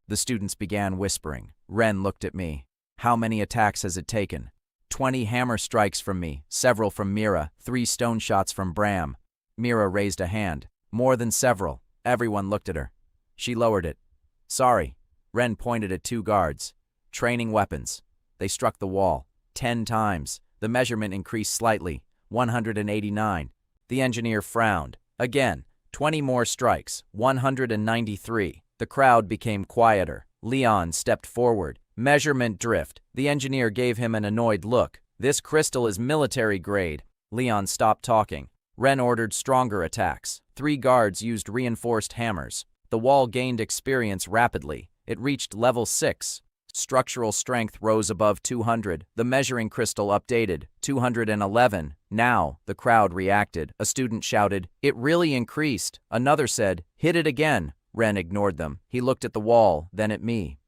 S1: The students began whispering. Ren looked at me. How many attacks has it taken? 20 hammer strikes from me, several from Mira, 3 stone shots from Bram. Mira raised a hand. More than several. Everyone looked at her. She lowered it. Sorry. Ren pointed at 2 guards. Training weapons. They struck the wall. 10 times. The measurement increased slightly. 189. The engineer frowned. Again. 20 more strikes. 193. The crowd became quieter. Leon stepped forward. Measurement drift. The engineer gave him an annoyed look. This crystal is military grade. Leon stopped talking. Ren ordered stronger attacks. 3 guards used reinforced hammers. The wall gained experience rapidly. It reached level 6. Structural strength rose above 200. The measuring crystal updated. 211. Now, the crowd reacted. A student shouted, "It really increased." Another said, "Hit it again." Ren ignored them. He looked at the wall, then at me.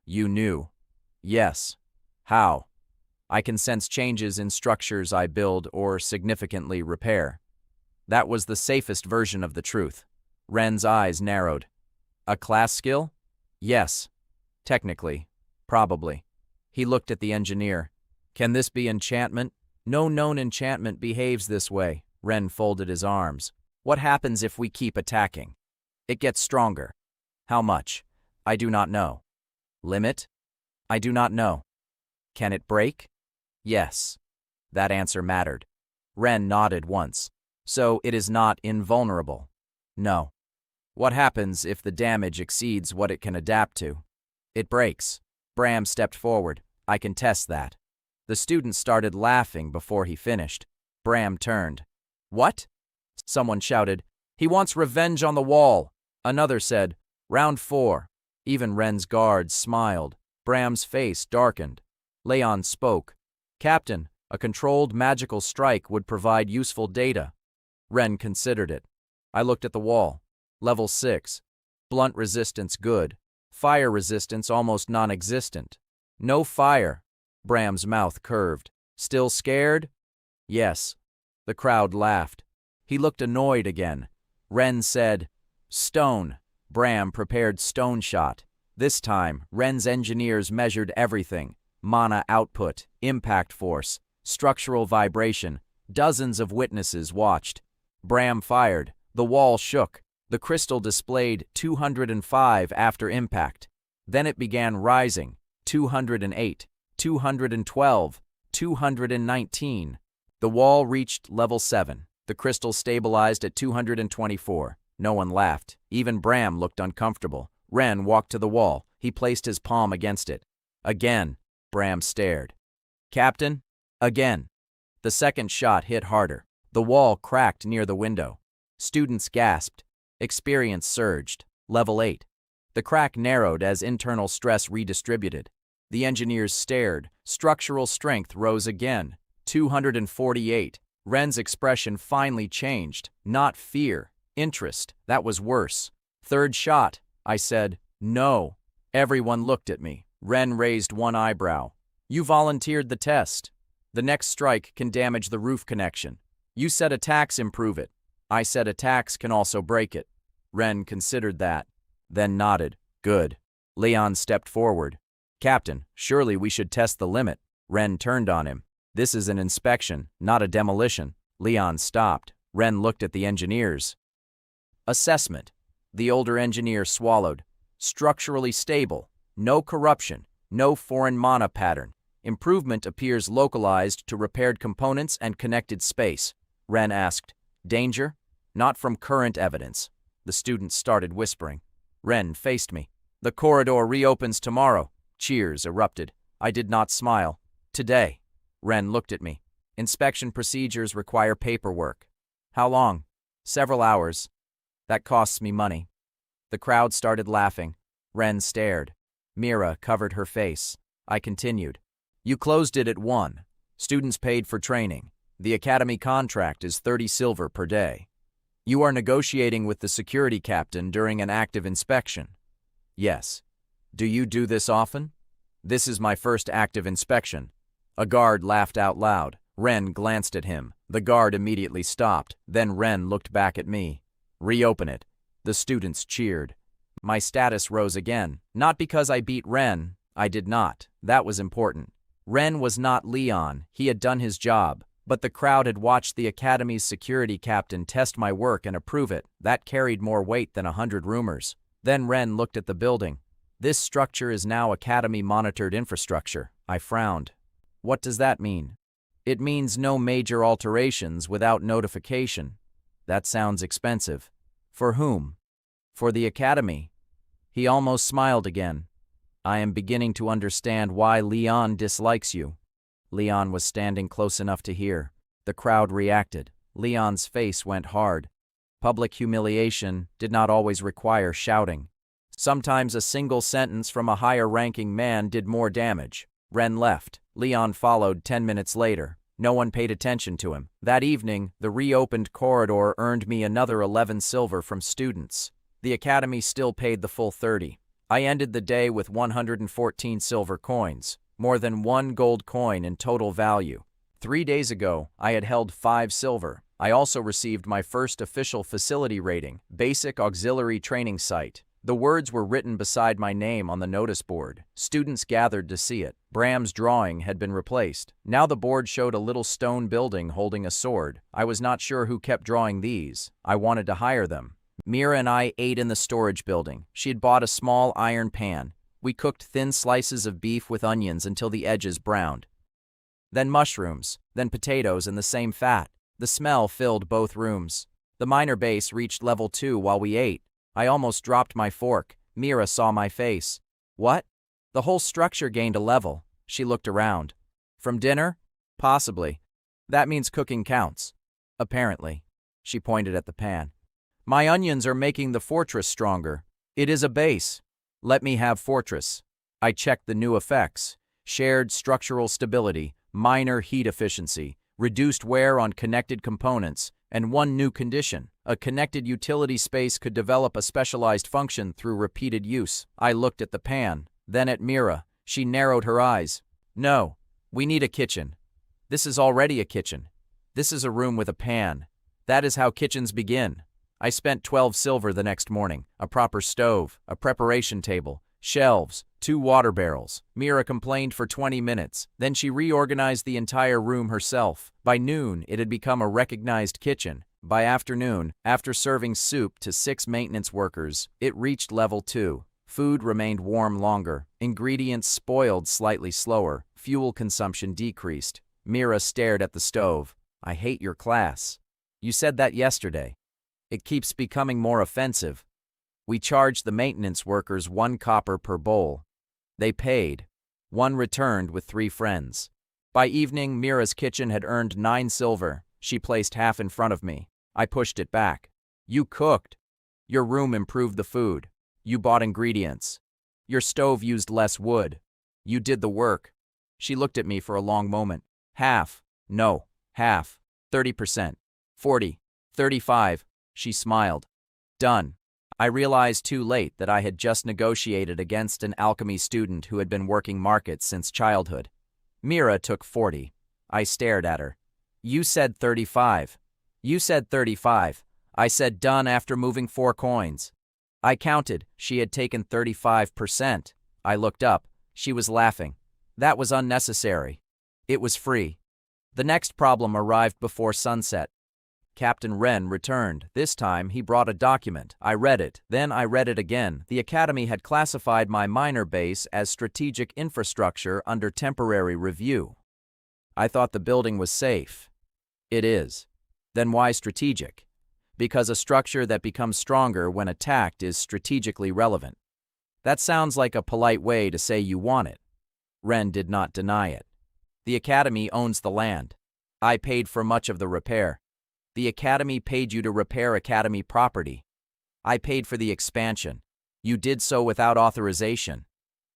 S1: You knew. Yes. How? I can sense changes in structures I build or significantly repair. That was the safest version of the truth. Ren's eyes narrowed. A class skill? Yes. Technically. Probably. He looked at the engineer. Can this be enchantment? No known enchantment behaves this way. Ren folded his arms. What happens if we keep attacking? It gets stronger. How much? I do not know. Limit? I do not know. Can it break? Yes. That answer mattered. Ren nodded once. So it is not invulnerable. No. What happens if the damage exceeds what it can adapt to? It breaks. Bram stepped forward. I can test that. The student started laughing before he finished. Bram turned. What? Someone shouted. He wants revenge on the wall. Another said, Round 4. Even Ren's guards smiled. Bram's face darkened. Leon spoke. Captain, a controlled magical strike would provide useful data. Ren considered it. I looked at the wall. Level 6. Blunt resistance good. Fire resistance almost non-existent. No fire. Bram's mouth curved. Still scared? Yes. The crowd laughed. He looked annoyed again. Ren said, Stone. Bram prepared stone shot. This time, Ren's engineers measured everything. Mana output, impact force, structural vibration. Dozens of witnesses watched. Bram fired. The wall shook. The crystal displayed 205 after impact. Then it began rising. 208, 212, 219. The wall reached level 7. The crystal stabilized at 224. No one laughed. Even Bram looked uncomfortable. Ren walked to the wall. He placed his palm against it. Again. Bram stared. Captain? Again. The second shot hit harder. The wall cracked near the window. Students gasped. Experience surged. Level 8. The crack narrowed as internal stress redistributed. The engineers stared. Structural strength rose again. 248. Ren's expression finally changed. Not fear. Interest. That was worse. Third shot. I said, No. Everyone looked at me. Ren raised one eyebrow. You volunteered the test. The next strike can damage the roof connection. You said attacks improve it. I said attacks can also break it. Ren considered that, then nodded. Good. Leon stepped forward. Captain, surely we should test the limit. Ren turned on him. This is an inspection, not a demolition. Leon stopped. Ren looked at the engineers. Assessment. The older engineer swallowed. Structurally stable. No corruption. No foreign mana pattern. Improvement appears localized to repaired components and connected space. Ren asked, Danger? Not from current evidence. The students started whispering. Ren faced me. The corridor reopens tomorrow. Cheers erupted. I did not smile. Today. Ren looked at me. Inspection procedures require paperwork. How long? Several hours. That costs me money. The crowd started laughing. Ren stared. Mira covered her face. I continued. You closed it at 1. Students paid for training. The academy contract is 30 silver per day. You are negotiating with the security captain during an active inspection. Yes. Do you do this often? This is my first active inspection. A guard laughed out loud. Ren glanced at him. The guard immediately stopped. Then Ren looked back at me. Reopen it. The students cheered. My status rose again. Not because I beat Ren. I did not. That was important. Ren was not Leon. He had done his job. But the crowd had watched the academy's security captain test my work and approve it. That carried more weight than 100 rumors. Then Ren looked at the building. This structure is now academy-monitored infrastructure. I frowned. What does that mean? It means no major alterations without notification. That sounds expensive. For whom? For the academy. He almost smiled again. I am beginning to understand why Leon dislikes you. Leon was standing close enough to hear. The crowd reacted. Leon's face went hard. Public humiliation did not always require shouting. Sometimes a single sentence from a higher-ranking man did more damage. Ren left. Leon followed 10 minutes later. No one paid attention to him. That evening, the reopened corridor earned me another 11 silver from students. The academy still paid the full 30. I ended the day with 114 silver coins, more than 1 gold coin in total value. 3 days ago, I had held 5 silver. I also received my first official facility rating, Basic Auxiliary Training Site. The words were written beside my name on the notice board. Students gathered to see it. Bram's drawing had been replaced. Now the board showed a little stone building holding a sword. I was not sure who kept drawing these. I wanted to hire them. Mira and I ate in the storage building. She had bought a small iron pan. We cooked thin slices of beef with onions until the edges browned. Then mushrooms, then potatoes in the same fat. The smell filled both rooms. The minor base reached level 2 while we ate. I almost dropped my fork. Mira saw my face. What? The whole structure gained a level. She looked around. From dinner? Possibly. That means cooking counts. Apparently. She pointed at the pan. My onions are making the fortress stronger. It is a base. Let me have fortress. I checked the new effects. Shared structural stability, minor heat efficiency, reduced wear on connected components, and one new condition. A connected utility space could develop a specialized function through repeated use. I looked at the pan, then at Mira. She narrowed her eyes. No, we need a kitchen. This is already a kitchen. This is a room with a pan. That is how kitchens begin. I spent 12 silver the next morning, a proper stove, a preparation table, shelves, 2 water barrels. Mira complained for 20 minutes. Then she reorganized the entire room herself. By noon, it had become a recognized kitchen. By afternoon, after serving soup to 6 maintenance workers, it reached level 2. Food remained warm longer. Ingredients spoiled slightly slower. Fuel consumption decreased. Mira stared at the stove. I hate your class. You said that yesterday. It keeps becoming more offensive. We charged the maintenance workers 1 copper per bowl. They paid. 1 returned with 3 friends. By evening, Mira's kitchen had earned 9 silver. She placed half in front of me. I pushed it back. You cooked. Your room improved the food. You bought ingredients. Your stove used less wood. You did the work. She looked at me for a long moment. Half. No. Half. 30%. 40. 35. She smiled. Done. I realized too late that I had just negotiated against an alchemy student who had been working markets since childhood. Mira took 40. I stared at her. You said 35. You said 35. I said done after moving 4 coins. I counted. She had taken 35%. I looked up. She was laughing. That was unnecessary. It was free. The next problem arrived before sunset. Captain Ren returned. This time, he brought a document. I read it. Then I read it again. The Academy had classified my minor base as strategic infrastructure under temporary review. I thought the building was safe. It is. Then why strategic? Because a structure that becomes stronger when attacked is strategically relevant. That sounds like a polite way to say you want it. Ren did not deny it. The Academy owns the land. I paid for much of the repair. The Academy paid you to repair Academy property. I paid for the expansion. You did so without authorization.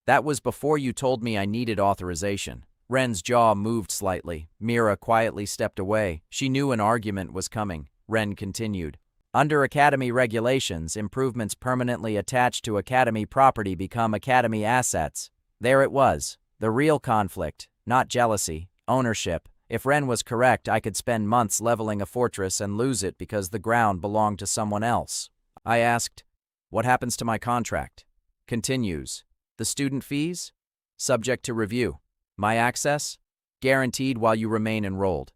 S1: That was before you told me I needed authorization. Ren's jaw moved slightly. Mira quietly stepped away. She knew an argument was coming. Ren continued. Under Academy regulations, improvements permanently attached to Academy property become Academy assets. There it was. The real conflict, not jealousy, ownership. If Ren was correct, I could spend months leveling a fortress and lose it because the ground belonged to someone else. I asked, what happens to my contract? Continues. The student fees? Subject to review. My access? Guaranteed while you remain enrolled.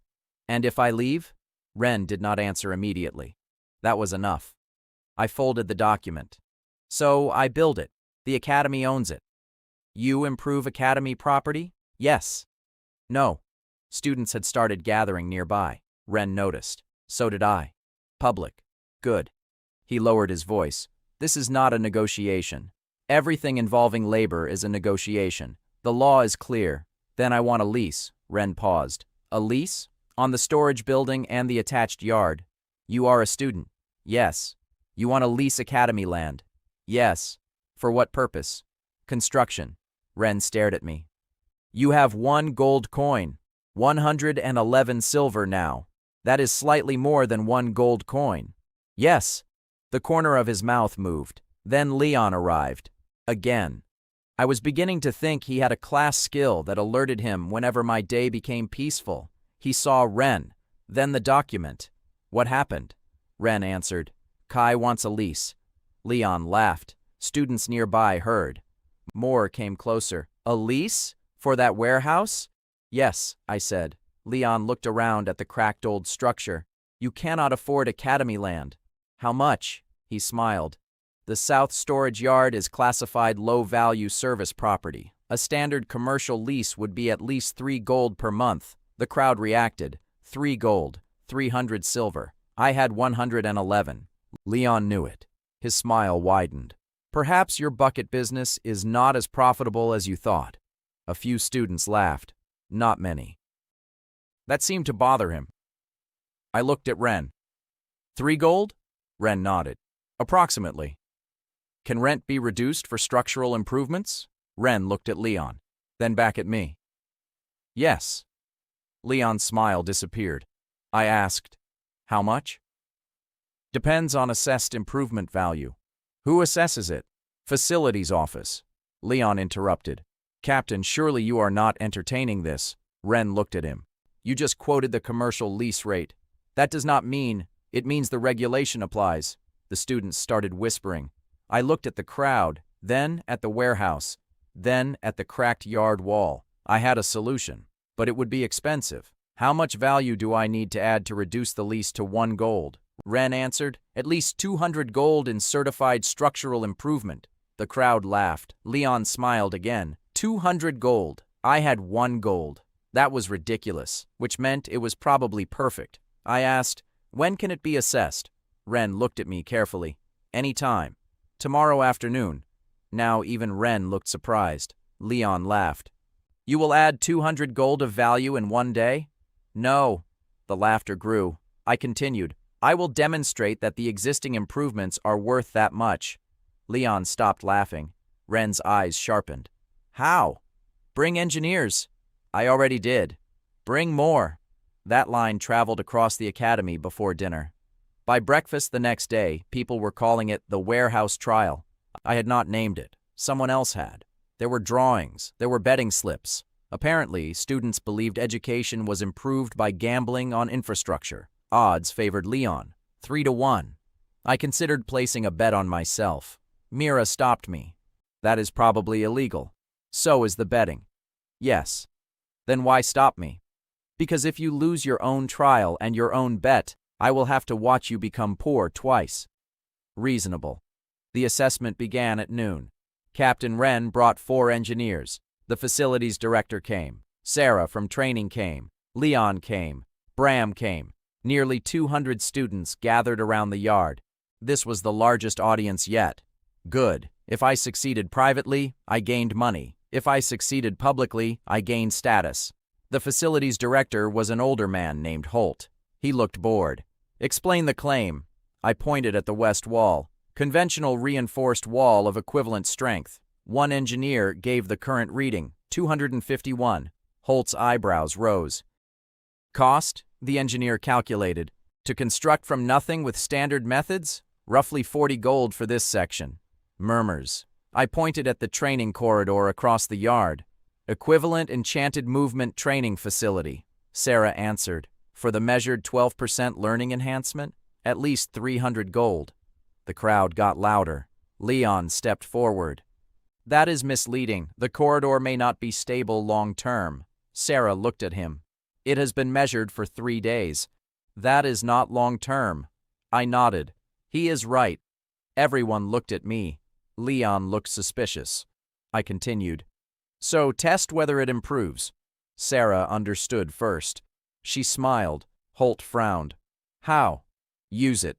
S1: And if I leave? Ren did not answer immediately. That was enough. I folded the document. So I build it. The Academy owns it. You improve Academy property? Yes. No. Students had started gathering nearby. Ren noticed. So did I. Public. Good. He lowered his voice. This is not a negotiation. Everything involving labor is a negotiation. The law is clear. Then I want a lease. Ren paused. A lease? On the storage building and the attached yard. You are a student. Yes. You want to lease Academy land. Yes. For what purpose? Construction. Ren stared at me. You have 1 gold coin. 111 silver now. That is slightly more than 1 gold coin. Yes. The corner of his mouth moved. Then Leon arrived. Again. I was beginning to think he had a class skill that alerted him whenever my day became peaceful. He saw Ren. Then the document. What happened? Ren answered. Kai wants a lease. Leon laughed. Students nearby heard. More came closer. A lease? For that warehouse? Yes, I said. Leon looked around at the cracked old structure. You cannot afford Academy land. How much? He smiled. The South Storage Yard is classified low-value service property. A standard commercial lease would be at least 3 gold per month. The crowd reacted. 3 gold. 300 silver. I had 111. Leon knew it. His smile widened. Perhaps your bucket business is not as profitable as you thought. A few students laughed. Not many. That seemed to bother him. I looked at Ren. 3 gold? Ren nodded. Approximately. Can rent be reduced for structural improvements? Ren looked at Leon, then back at me. Yes. Leon's smile disappeared. I asked, how much? Depends on assessed improvement value. Who assesses it? Facilities office. Leon interrupted. Captain, surely you are not entertaining this. Ren looked at him. You just quoted the commercial lease rate. That does not mean, it means the regulation applies. The students started whispering. I looked at the crowd, then at the warehouse, then at the cracked yard wall. I had a solution, but it would be expensive. How much value do I need to add to reduce the lease to 1 gold? Ren answered, at least 200 gold in certified structural improvement. The crowd laughed. Leon smiled again. 200 gold. I had 1 gold. That was ridiculous, which meant it was probably perfect. I asked, when can it be assessed? Ren looked at me carefully. Any time. Tomorrow afternoon. Now even Ren looked surprised. Leon laughed. You will add 200 gold of value in 1 day? No. The laughter grew. I continued. I will demonstrate that the existing improvements are worth that much. Leon stopped laughing. Ren's eyes sharpened. How? Bring engineers. I already did. Bring more. That line traveled across the academy before dinner. By breakfast the next day, people were calling it the warehouse trial. I had not named it. Someone else had. There were drawings. There were betting slips. Apparently, students believed education was improved by gambling on infrastructure. Odds favored Leon, 3-1. I considered placing a bet on myself. Mira stopped me. That is probably illegal. So is the betting. Yes. Then why stop me? Because if you lose your own trial and your own bet, I will have to watch you become poor twice. Reasonable. The assessment began at noon. Captain Ren brought 4 engineers. The facilities director came. Sarah from training came. Leon came. Bram came. Nearly 200 students gathered around the yard. This was the largest audience yet. Good. If I succeeded privately, I gained money. If I succeeded publicly, I gained status. The facilities director was an older man named Holt. He looked bored. Explain the claim. I pointed at the west wall. Conventional reinforced wall of equivalent strength. One engineer gave the current reading, 251. Holt's eyebrows rose. Cost? The engineer calculated. To construct from nothing with standard methods? Roughly 40 gold for this section. Murmurs. I pointed at the training corridor across the yard. Equivalent enchanted movement training facility. Sarah answered. For the measured 12% learning enhancement? At least 300 gold. The crowd got louder. Leon stepped forward. That is misleading. The corridor may not be stable long-term. Sarah looked at him. It has been measured for 3 days. That is not long-term. I nodded. He is right. Everyone looked at me. Leon looked suspicious. I continued. So test whether it improves. Sarah understood first. She smiled. Holt frowned. How? Use it.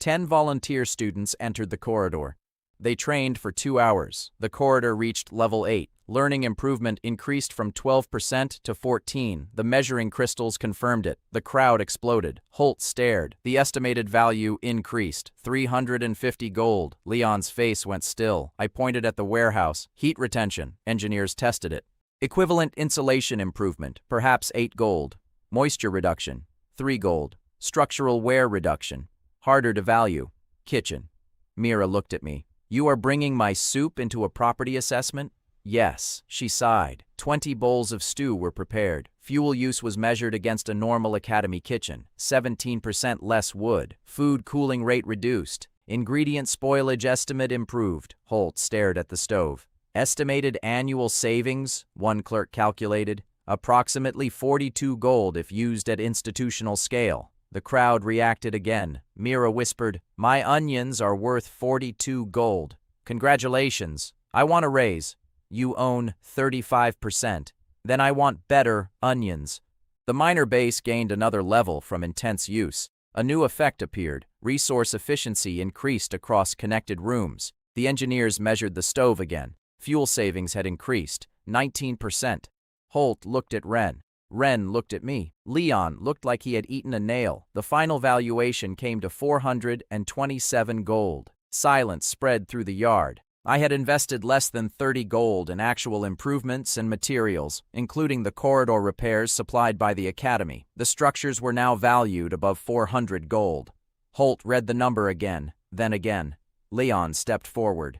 S1: 10 volunteer students entered the corridor. They trained for 2 hours. The corridor reached level 8. Learning improvement increased from 12% to 14%. The measuring crystals confirmed it. The crowd exploded. Holt stared. The estimated value increased. 350 gold. Leon's face went still. I pointed at the warehouse. Heat retention. Engineers tested it. Equivalent insulation improvement, perhaps 8 gold. Moisture reduction, 3 gold. Structural wear reduction, harder to value. Kitchen. Mira looked at me. You are bringing my soup into a property assessment? Yes, she sighed. 20 bowls of stew were prepared. Fuel use was measured against a normal academy kitchen. 17% less wood. Food cooling rate reduced. Ingredient spoilage estimate improved. Holt stared at the stove. Estimated annual savings, one clerk calculated, approximately 42 gold if used at institutional scale. The crowd reacted again. Mira whispered, my onions are worth 42 gold. Congratulations. I want a raise. You own 35%. Then I want better onions. The minor base gained another level from intense use. A new effect appeared. Resource efficiency increased across connected rooms. The engineers measured the stove again. Fuel savings had increased, 19%. Holt looked at Ren. Ren looked at me. Leon looked like he had eaten a nail. The final valuation came to 427 gold. Silence spread through the yard. I had invested less than 30 gold in actual improvements and materials, including the corridor repairs supplied by the academy. The structures were now valued above 400 gold. Holt read the number again, then again. Leon stepped forward.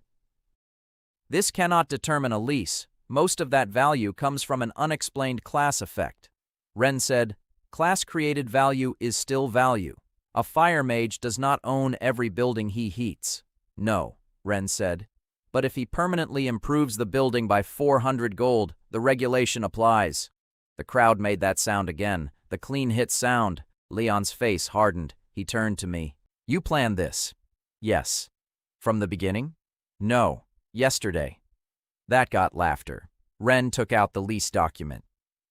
S1: This cannot determine a lease. Most of that value comes from an unexplained class effect. Ren said, class-created value is still value. A fire mage does not own every building he heats. No, Ren said. But if he permanently improves the building by 400 gold, the regulation applies. The crowd made that sound again, the clean hit sound. Leon's face hardened. He turned to me. You planned this? Yes. From the beginning? No. Yesterday. That got laughter. Ren took out the lease document.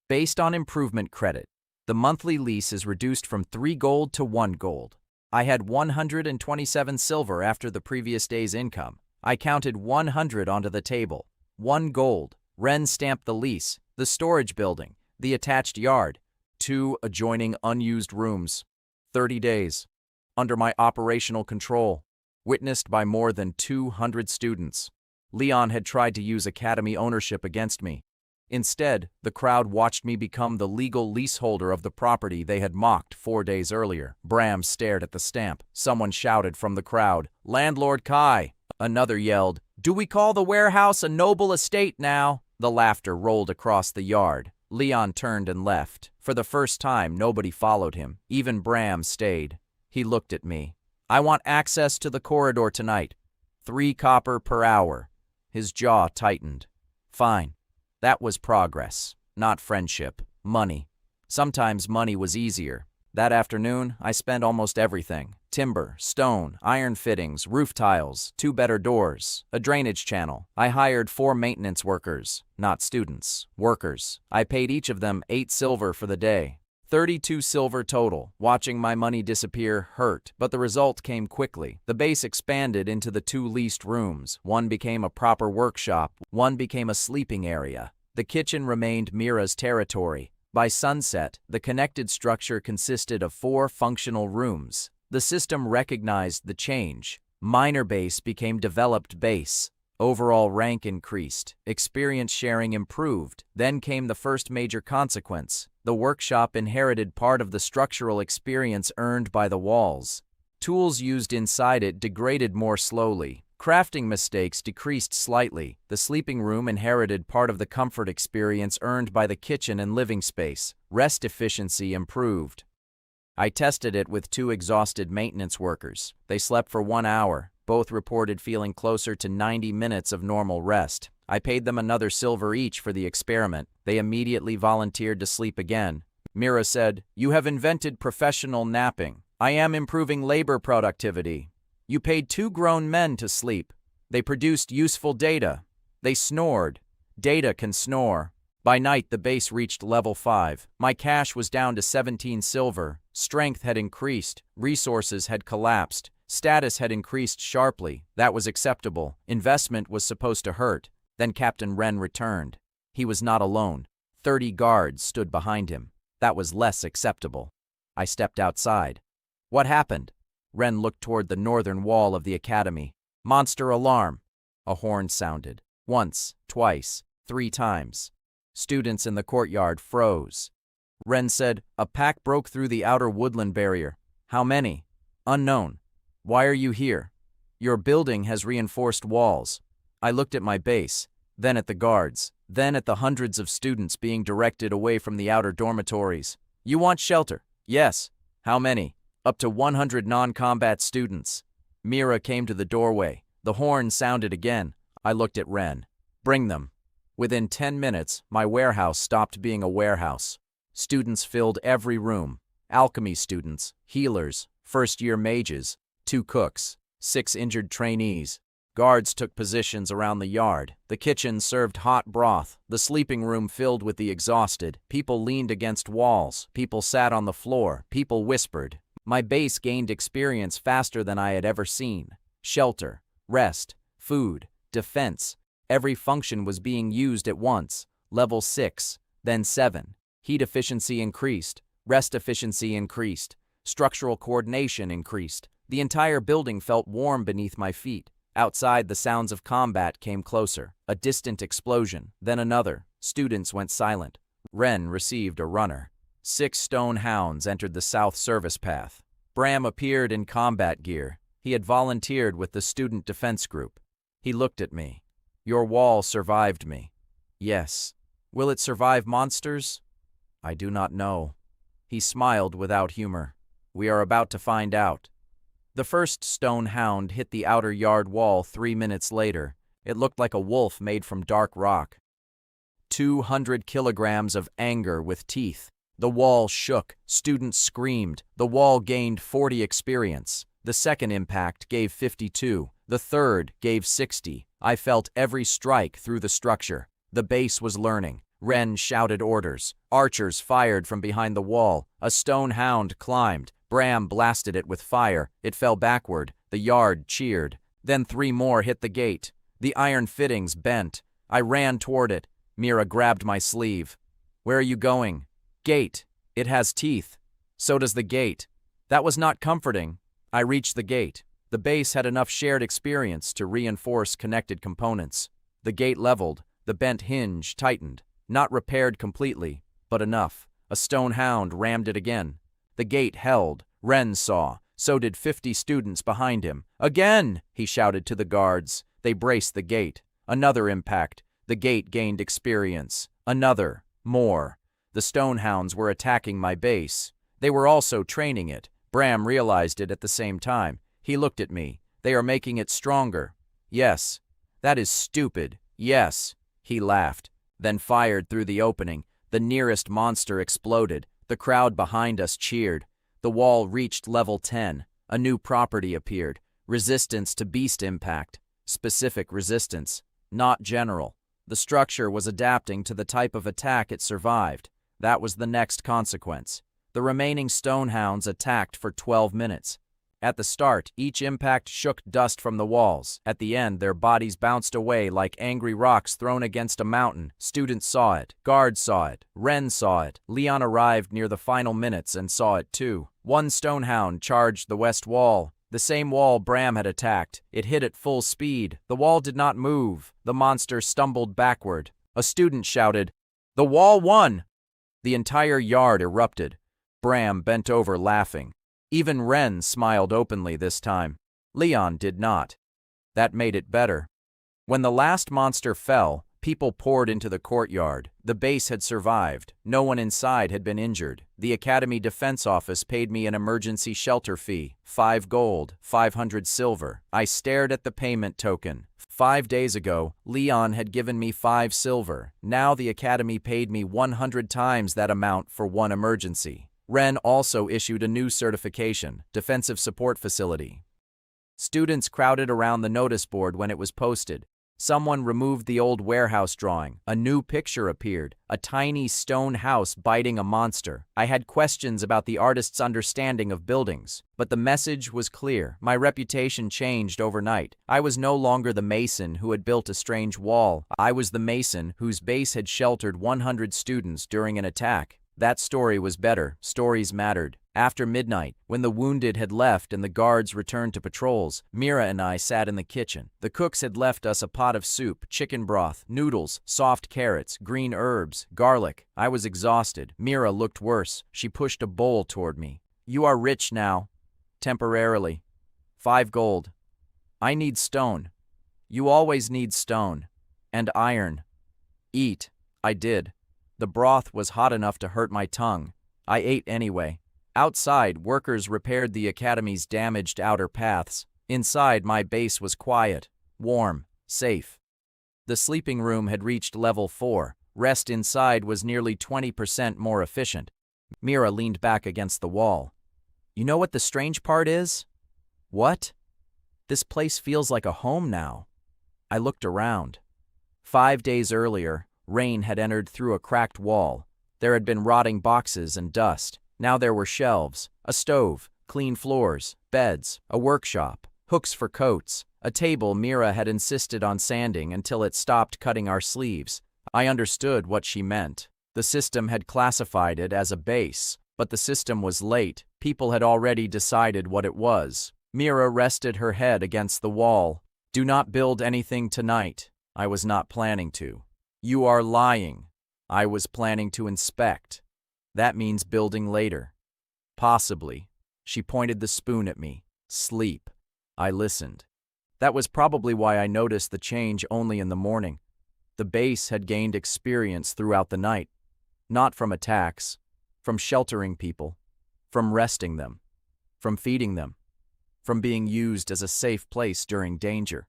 S1: Based on improvement credit, the monthly lease is reduced from 3 gold to 1 gold. I had 127 silver after the previous day's income. I counted 100 onto the table. 1 gold. Ren stamped the lease, the storage building, the attached yard, 2 adjoining unused rooms. 30 days. Under my operational control. Witnessed by more than 200 students. Leon had tried to use academy ownership against me. Instead, the crowd watched me become the legal leaseholder of the property they had mocked 4 days earlier. Bram stared at the stamp. Someone shouted from the crowd, "Landlord Kai!" Another yelled, "Do we call the warehouse a noble estate now?" The laughter rolled across the yard. Leon turned and left. For the first time, nobody followed him. Even Bram stayed. He looked at me. "I want access to the corridor tonight. 3 copper per hour." His jaw tightened. Fine. That was progress, not friendship. Money. Sometimes money was easier. That afternoon, I spent almost everything. Timber, stone, iron fittings, roof tiles, 2 better doors, a drainage channel. I hired 4 maintenance workers, not students, workers. I paid each of them 8 silver for the day. 32 silver total. Watching my money disappear hurt, but the result came quickly. The base expanded into the 2 leased rooms. One became a proper workshop, one became a sleeping area. The kitchen remained Mira's territory. By sunset, the connected structure consisted of 4 functional rooms. The system recognized the change. Minor base became developed base. Overall rank increased. Experience sharing improved. Then came the first major consequence. The workshop inherited part of the structural experience earned by the walls. Tools used inside it degraded more slowly. Crafting mistakes decreased slightly. The sleeping room inherited part of the comfort experience earned by the kitchen and living space. Rest efficiency improved. I tested it with 2 exhausted maintenance workers. They slept for 1 hour. Both reported feeling closer to 90 minutes of normal rest. I paid them another silver each for the experiment. They immediately volunteered to sleep again. Mira said, "You have invented professional napping. I am improving labor productivity. You paid 2 grown men to sleep. They produced useful data. They snored. Data can snore." By night, the base reached level 5. My cash was down to 17 silver. Strength had increased. Resources had collapsed. Status had increased sharply. That was acceptable. Investment was supposed to hurt. Then Captain Ren returned. He was not alone. 30 guards stood behind him. That was less acceptable. I stepped outside. What happened? Ren looked toward the northern wall of the academy. Monster alarm. A horn sounded. Once, twice, 3 times. Students in the courtyard froze. Ren said, "A pack broke through the outer woodland barrier." "How many?" "Unknown." "Why are you here?" "Your building has reinforced walls." I looked at my base, then at the guards, then at the hundreds of students being directed away from the outer dormitories. "You want shelter?" "Yes." "How many?" "Up to 100 non-combat students." Mira came to the doorway. The horn sounded again. I looked at Ren. "Bring them." Within 10 minutes, my warehouse stopped being a warehouse. Students filled every room. Alchemy students, healers, first-year mages, 2 cooks, 6 injured trainees. Guards took positions around the yard. The kitchen served hot broth. The sleeping room filled with the exhausted. People leaned against walls. People sat on the floor. People whispered. My base gained experience faster than I had ever seen. Shelter, rest, food, defense. Every function was being used at once. Level 6, then 7. Heat efficiency increased. Rest efficiency increased. Structural coordination increased. The entire building felt warm beneath my feet. Outside, the sounds of combat came closer. A distant explosion, then another. Students went silent. Ren received a runner. 6 stone hounds entered the south service path. Bram appeared in combat gear. He had volunteered with the student defense group. He looked at me. Your wall survived me. Yes. Will it survive monsters? I do not know. He smiled without humor. We are about to find out. The first stone hound hit the outer yard wall 3 minutes later. It looked like a wolf made from dark rock. 200 kilograms of anger with teeth. The wall shook. Students screamed. The wall gained 40 experience. The second impact gave 52. The third gave 60. I felt every strike through the structure. The base was learning. Ren shouted orders. Archers fired from behind the wall. A stone hound climbed. Bram blasted it with fire. It fell backward. The yard cheered. Then 3 more hit the gate. The iron fittings bent. I ran toward it. Mira grabbed my sleeve. Where are you going? Gate. It has teeth. So does the gate. That was not comforting. I reached the gate. The base had enough shared experience to reinforce connected components. The gate leveled. The bent hinge tightened. Not repaired completely, but enough. A stone hound rammed it again. The gate held. Ren saw. So did 50 students behind him. Again! He shouted to the guards. They braced the gate. Another impact. The gate gained experience. Another. More. The stone hounds were attacking my base. They were also training it. Bram realized it at the same time. He looked at me. They are making it stronger. Yes. That is stupid. Yes. He laughed, then fired through the opening. The nearest monster exploded. The crowd behind us cheered. The wall reached level 10. A new property appeared. Resistance to beast impact. Specific resistance. Not general. The structure was adapting to the type of attack it survived. That was the next consequence. The remaining stonehounds attacked for 12 minutes. At the start, each impact shook dust from the walls. At the end, their bodies bounced away like angry rocks thrown against a mountain. Students saw it. Guards saw it. Ren saw it. Leon arrived near the final minutes and saw it too. One stonehound charged the west wall. The same wall Bram had attacked. It hit at full speed. The wall did not move. The monster stumbled backward. A student shouted, "The wall won!" The entire yard erupted. Bram bent over laughing. Even Ren smiled openly this time. Leon did not. That made it better. When the last monster fell, people poured into the courtyard. The base had survived. No one inside had been injured. The Academy Defense Office paid me an emergency shelter fee, 5 gold, 500 silver. I stared at the payment token. 5 days ago, Leon had given me 5 silver. Now the Academy paid me 100 times that amount for 1 emergency. Ren also issued a new certification, Defensive Support Facility. Students crowded around the notice board when it was posted. Someone removed the old warehouse drawing. A new picture appeared, a tiny stone house biting a monster. I had questions about the artist's understanding of buildings, but the message was clear. My reputation changed overnight. I was no longer the mason who had built a strange wall. I was the mason whose base had sheltered 100 students during an attack. That story was better. Stories mattered. After midnight, when the wounded had left and the guards returned to patrols, Mira and I sat in the kitchen. The cooks had left us a pot of soup, chicken broth, noodles, soft carrots, green herbs, garlic. I was exhausted. Mira looked worse. She pushed a bowl toward me. "You are rich now." "Temporarily. 5 gold. I need stone." "You always need stone. And iron." "Eat." I did. The broth was hot enough to hurt my tongue. I ate anyway. Outside, workers repaired the Academy's damaged outer paths. Inside, my base was quiet, warm, safe. The sleeping room had reached level 4. Rest inside was nearly 20% more efficient. Mira leaned back against the wall. "You know what the strange part is?" "What?" This place feels like a home now. I looked around. 5 days earlier, rain had entered through a cracked wall. There had been rotting boxes and dust. Now there were shelves, a stove, clean floors, beds, a workshop, hooks for coats, a table Mira had insisted on sanding until it stopped cutting our sleeves. I understood what she meant. The system had classified it as a base, but the system was late. People had already decided what it was. Mira rested her head against the wall. "Do not build anything tonight. I was not planning to." "You are lying. I was planning to inspect." "That means building later." "Possibly." She pointed the spoon at me. "Sleep." I listened. That was probably why I noticed the change only in the morning. The base had gained experience throughout the night. Not from attacks, from sheltering people, from resting them, from feeding them, from being used as a safe place during danger.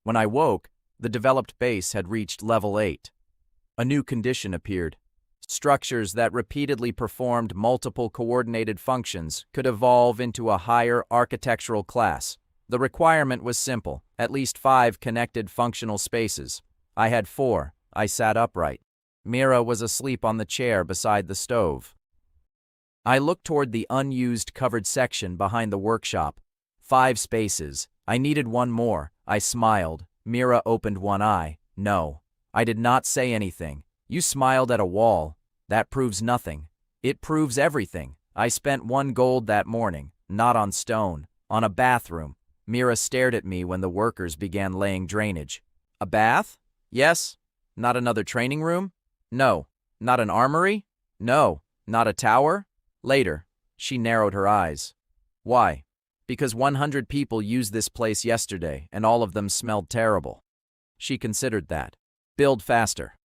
S1: When I woke, the developed base had reached level 8. A new condition appeared. Structures that repeatedly performed multiple coordinated functions could evolve into a higher architectural class. The requirement was simple, at least 5 connected functional spaces. I had 4. I sat upright. Mira was asleep on the chair beside the stove. I looked toward the unused covered section behind the workshop. 5 spaces. I needed one more. I smiled. Mira opened one eye. "No." I did not say anything. "You smiled at a wall. That proves nothing." "It proves everything. I spent 1 gold that morning, not on stone, on a bathroom." Mira stared at me when the workers began laying drainage. "A bath?" "Yes." "Not another training room?" "No." "Not an armory?" "No." "Not a tower?" "Later." She narrowed her eyes. "Why?" "Because 100 people used this place yesterday, and all of them smelled terrible." She considered that. "Build faster."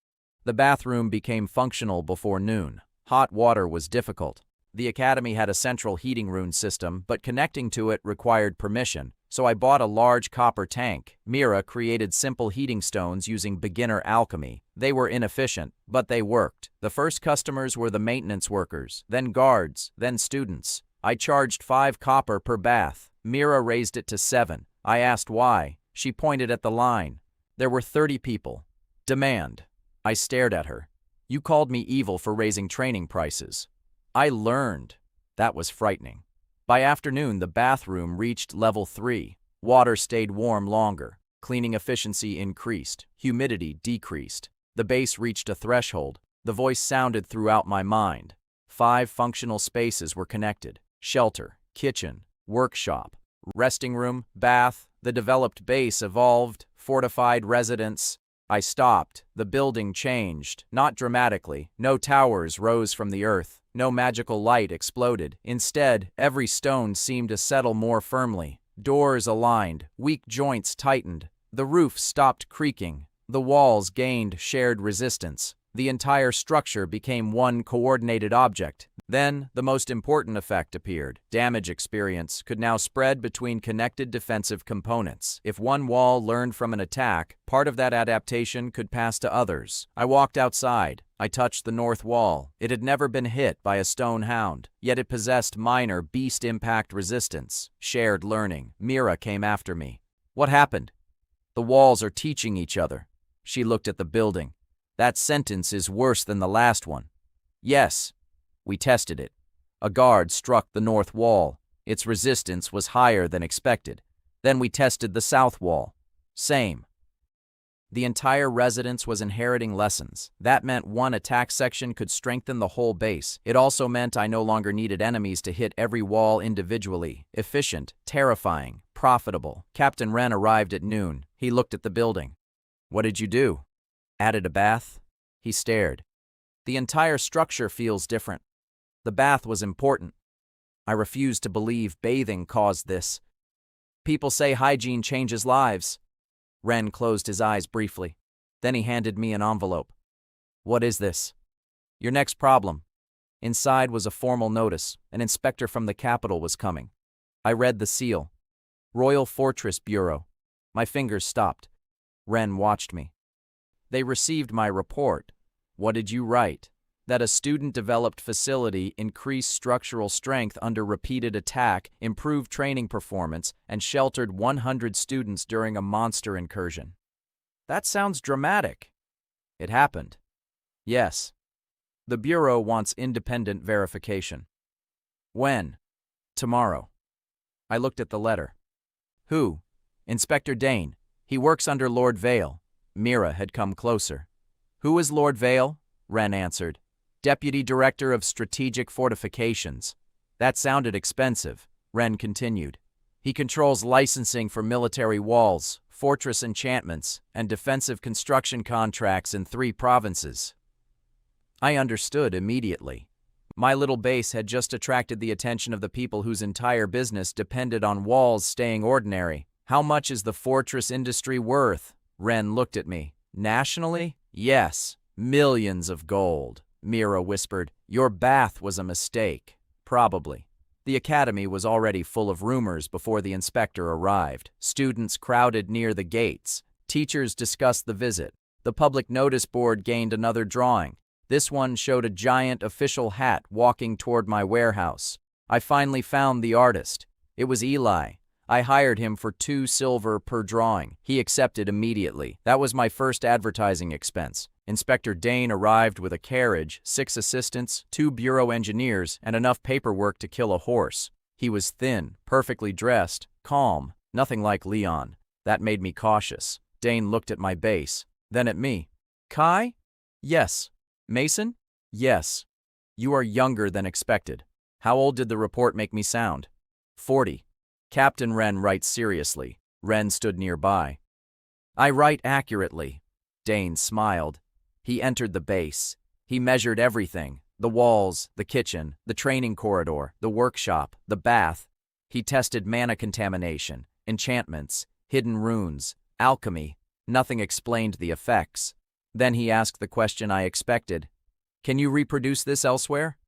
S1: The bathroom became functional before noon. Hot water was difficult. The academy had a central heating room system, but connecting to it required permission, so I bought a large copper tank. Mira created simple heating stones using beginner alchemy. They were inefficient, but they worked. The first customers were the maintenance workers, then guards, then students. I charged 5 copper per bath. Mira raised it to 7. I asked why. She pointed at the line. There were 30 people. "Demand." I stared at her. "You called me evil for raising training prices." I learned. That was frightening. By afternoon, the bathroom reached level 3. Water stayed warm longer. Cleaning efficiency increased. Humidity decreased. The base reached a threshold. The voice sounded throughout my mind. 5 functional spaces were connected. Shelter, kitchen, workshop, resting room, bath. The developed base evolved. Fortified residence. I stopped. The building changed. Not dramatically. No towers rose from the earth. No magical light exploded. Instead, every stone seemed to settle more firmly. Doors aligned. Weak joints tightened. The roof stopped creaking. The walls gained shared resistance. The entire structure became one coordinated object. Then, the most important effect appeared. Damage experience could now spread between connected defensive components. If one wall learned from an attack, part of that adaptation could pass to others. I walked outside. I touched the north wall. It had never been hit by a stone hound, yet it possessed minor beast impact resistance. Shared learning. Mira came after me. "What happened?" "The walls are teaching each other." She looked at the building. "That sentence is worse than the last one." "Yes." We tested it. A guard struck the north wall. Its resistance was higher than expected. Then we tested the south wall. Same. The entire residence was inheriting lessons. That meant one attack section could strengthen the whole base. It also meant I no longer needed enemies to hit every wall individually. Efficient, terrifying, profitable. Captain Wren arrived at noon. He looked at the building. "What did you do?" "Added a bath." He stared. "The entire structure feels different." The bath was important. I refused to believe bathing caused this. "People say hygiene changes lives." Wren closed his eyes briefly. Then he handed me an envelope. "What is this?" "Your next problem." Inside was a formal notice. An inspector from the capital was coming. I read the seal. Royal Fortress Bureau. My fingers stopped. Wren watched me. "They received my report." "What did you write?" that a student-developed facility increased structural strength under repeated attack, improved training performance, and sheltered 100 students during a monster incursion. That sounds dramatic. It happened. Yes. The Bureau wants independent verification. When? Tomorrow. I looked at the letter. Who? Inspector Dane. He works under Lord Vale. Mira had come closer. Who is Lord Vale? Wren answered. Deputy Director of Strategic Fortifications. That sounded expensive, Wren continued. He controls licensing for military walls, fortress enchantments, and defensive construction contracts in 3 provinces. I understood immediately. My little base had just attracted the attention of the people whose entire business depended on walls staying ordinary. How much is the fortress industry worth? Wren looked at me. Nationally? Yes, millions of gold. Mira whispered. Your bath was a mistake. Probably. The academy was already full of rumors before the inspector arrived. Students crowded near the gates. Teachers discussed the visit. The public notice board gained another drawing. This one showed a giant official hat walking toward my warehouse. I finally found the artist. It was Eli. I hired him for 2 silver per drawing. He accepted immediately. That was my first advertising expense. Inspector Dane arrived with a carriage, 6 assistants, 2 bureau engineers, and enough paperwork to kill a horse. He was thin, perfectly dressed, calm, nothing like Leon. That made me cautious. Dane looked at my base, then at me. Kai? Yes. Mason? Yes. You are younger than expected. How old did the report make me sound? 40. Captain Wren writes seriously. Wren stood nearby. I write accurately. Dane smiled. He entered the base. He measured everything. The walls, the kitchen, the training corridor, the workshop, the bath. He tested mana contamination, enchantments, hidden runes, alchemy. Nothing explained the effects. Then he asked the question I expected. Can you reproduce this elsewhere?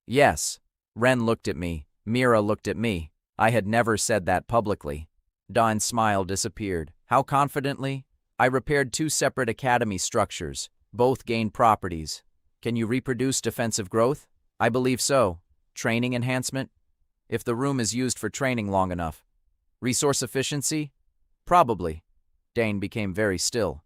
S1: Yes. Wren looked at me. Mira looked at me. I had never said that publicly. Dawn's smile disappeared. How confidently? I repaired 2 separate academy structures. Both gained properties. Can you reproduce defensive growth? I believe so. Training enhancement? If the room is used for training long enough. Resource efficiency? Probably. Dane became very still.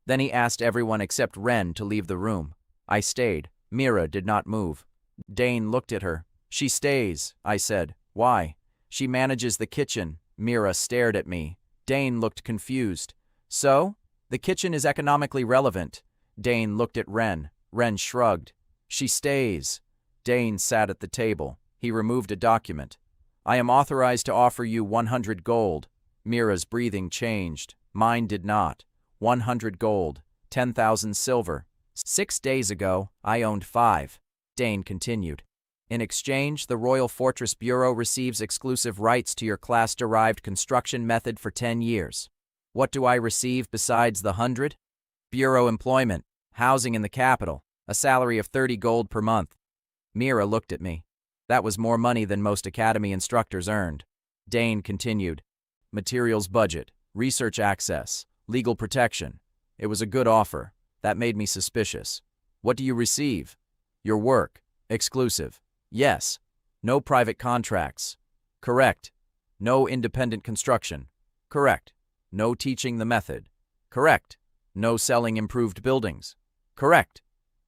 S1: Then he asked everyone except Wren to leave the room. I stayed. Mira did not move. Dane looked at her. She stays, I said. Why? She manages the kitchen. Mira stared at me. Dane looked confused. So? The kitchen is economically relevant. Dane looked at Wren. Wren shrugged. She stays. Dane sat at the table. He removed a document. I am authorized to offer you 100 gold. Mira's breathing changed. Mine did not. 100 gold. 10,000 silver. 6 days ago, I owned 5. Dane continued. In exchange, the Royal Fortress Bureau receives exclusive rights to your class-derived construction method for 10 years. What do I receive besides the 100? Bureau employment, housing in the capital, a salary of 30 gold per month. Mira looked at me. That was more money than most academy instructors earned. Dane continued. Materials budget, research access, legal protection. It was a good offer. That made me suspicious. What do you receive? Your work. Exclusive. Yes. No private contracts. Correct. No independent construction. Correct. No teaching the method. Correct. No selling improved buildings. Correct.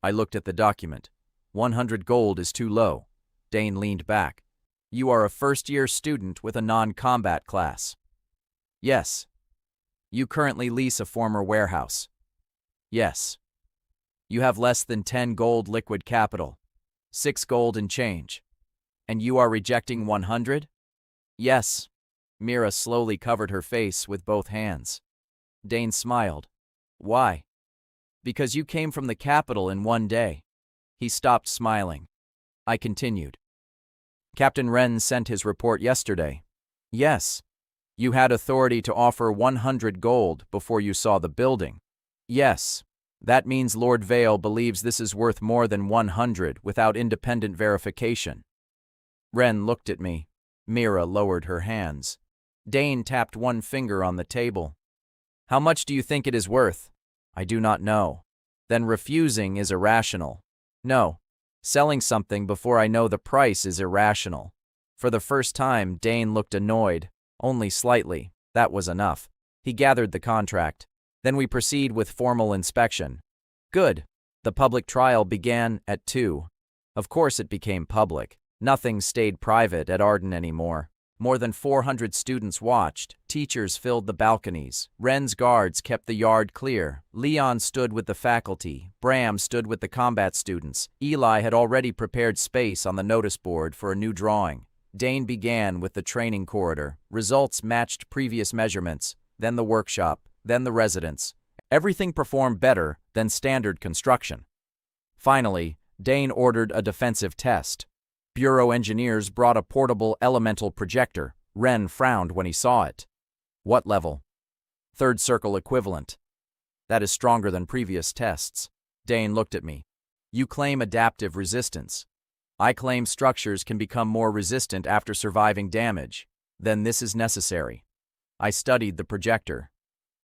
S1: I looked at the document. 100 gold is too low. Dane leaned back. You are a first-year student with a non-combat class. Yes. You currently lease a former warehouse. Yes. You have less than 10 gold liquid capital. 6 gold and change. And you are rejecting 100? Yes. Mira slowly covered her face with both hands. Dane smiled. Why? Because you came from the capital in 1 day. He stopped smiling. I continued. Captain Wren sent his report yesterday. Yes. You had authority to offer 100 gold before you saw the building. Yes. That means Lord Vale believes this is worth more than 100 without independent verification. Wren looked at me. Mira lowered her hands. Dane tapped one finger on the table. How much do you think it is worth? I do not know. Then refusing is irrational. No. Selling something before I know the price is irrational. For the first time, Dane looked annoyed. Only slightly. That was enough. He gathered the contract. Then we proceed with formal inspection. Good. The public trial began at 2. Of course it became public. Nothing stayed private at Arden anymore. More than 400 students watched. Teachers filled the balconies. Ren's guards kept the yard clear. Leon stood with the faculty. Bram stood with the combat students. Eli had already prepared space on the notice board for a new drawing. Dane began with the training corridor. Results matched previous measurements. Then the workshop. Then the residence. Everything performed better than standard construction. Finally, Dane ordered a defensive test. Bureau engineers brought a portable elemental projector. Ren frowned when he saw it. What level? Third circle equivalent. That is stronger than previous tests. Dane looked at me. You claim adaptive resistance. I claim structures can become more resistant after surviving damage. Then this is necessary. I studied the projector.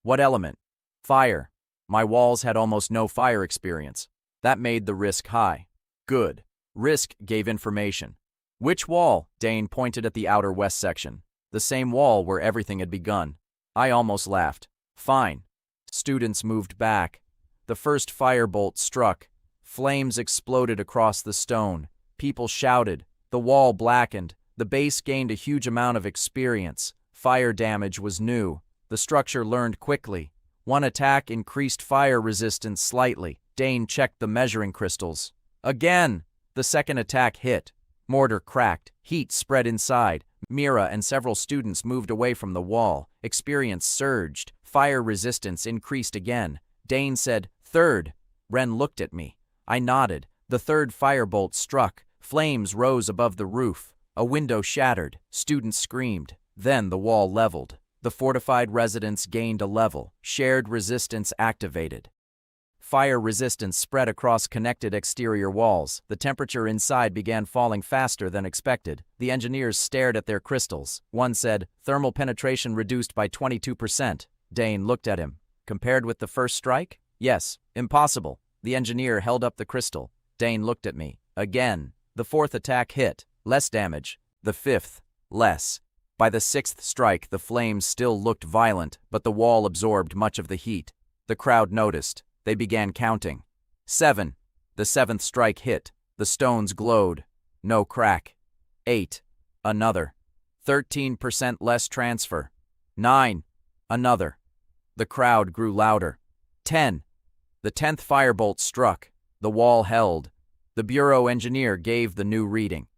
S1: What element? Fire. My walls had almost no fire experience. That made the risk high. Good. Risk gave information. Which wall? Dane pointed at the outer west section. The same wall where everything had begun. I almost laughed. Fine. Students moved back. The first firebolt struck. Flames exploded across the stone. People shouted. The wall blackened. The base gained a huge amount of experience. Fire damage was new. The structure learned quickly. One attack increased fire resistance slightly. Dane checked the measuring crystals. Again! The second attack hit. Mortar cracked. Heat spread inside. Mira and several students moved away from the wall. Experience surged. Fire resistance increased again. Dane said, "Third." Ren looked at me. I nodded. The third firebolt struck. Flames rose above the roof. A window shattered. Students screamed. Then the wall leveled. The fortified residence gained a level. Shared resistance activated. Fire resistance spread across connected exterior walls. The temperature inside began falling faster than expected. The engineers stared at their crystals. One said, "Thermal penetration reduced by 22%. Dane looked at him. Compared with the first strike? Yes. Impossible. The engineer held up the crystal. Dane looked at me. Again. The fourth attack hit. Less damage. The fifth. Less. By the sixth strike, the flames still looked violent, but the wall absorbed much of the heat. The crowd noticed. They began counting. 7. The seventh strike hit. The stones glowed. No crack. 8. Another. 13% less transfer. 9. Another. The crowd grew louder. 10. The 10th firebolt struck. The wall held. The bureau engineer gave the new reading.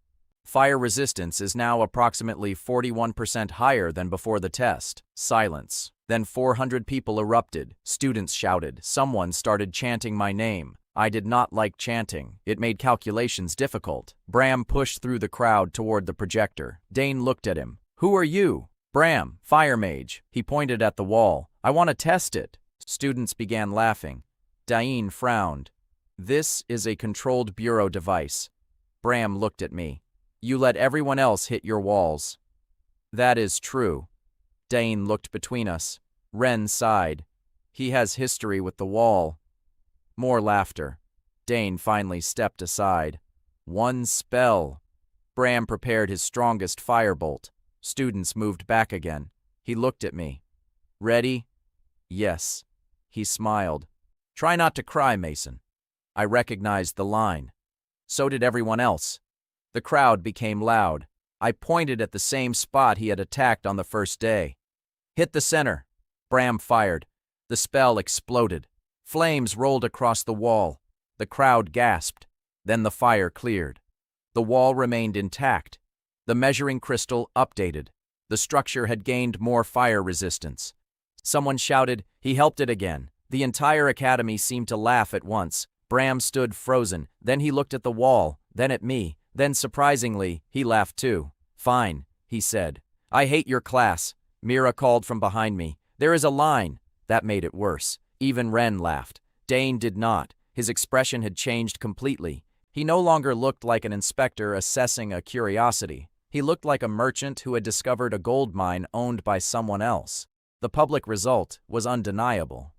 S1: Fire resistance is now approximately 41% higher than before the test. Silence. Then 400 people erupted. Students shouted. Someone started chanting my name. I did not like chanting. It made calculations difficult. Bram pushed through the crowd toward the projector. Dane looked at him. "Who are you?" "Bram, Fire Mage." He pointed at the wall. "I want to test it." Students began laughing. Dane frowned. "This is a controlled bureau device." Bram looked at me. "You let everyone else hit your walls." "That is true." Dane looked between us. Ren sighed. "He has history with the wall." More laughter. Dane finally stepped aside. "One spell." Bram prepared his strongest firebolt. Students moved back again. He looked at me. "Ready?" "Yes." He smiled. "Try not to cry, Mason." I recognized the line. So did everyone else. The crowd became loud. I pointed at the same spot he had attacked on the first day. "Hit the center." Bram fired. The spell exploded. Flames rolled across the wall. The crowd gasped. Then the fire cleared. The wall remained intact. The measuring crystal updated. The structure had gained more fire resistance. Someone shouted, "He helped it again." The entire academy seemed to laugh at once. Bram stood frozen. Then he looked at the wall, then at me. Then, surprisingly, he laughed too. "Fine," he said. "I hate your class." Mira called from behind me. "There is a line." That made it worse. Even Ren laughed. Dane did not. His expression had changed completely. He no longer looked like an inspector assessing a curiosity. He looked like a merchant who had discovered a gold mine owned by someone else. The public result was undeniable.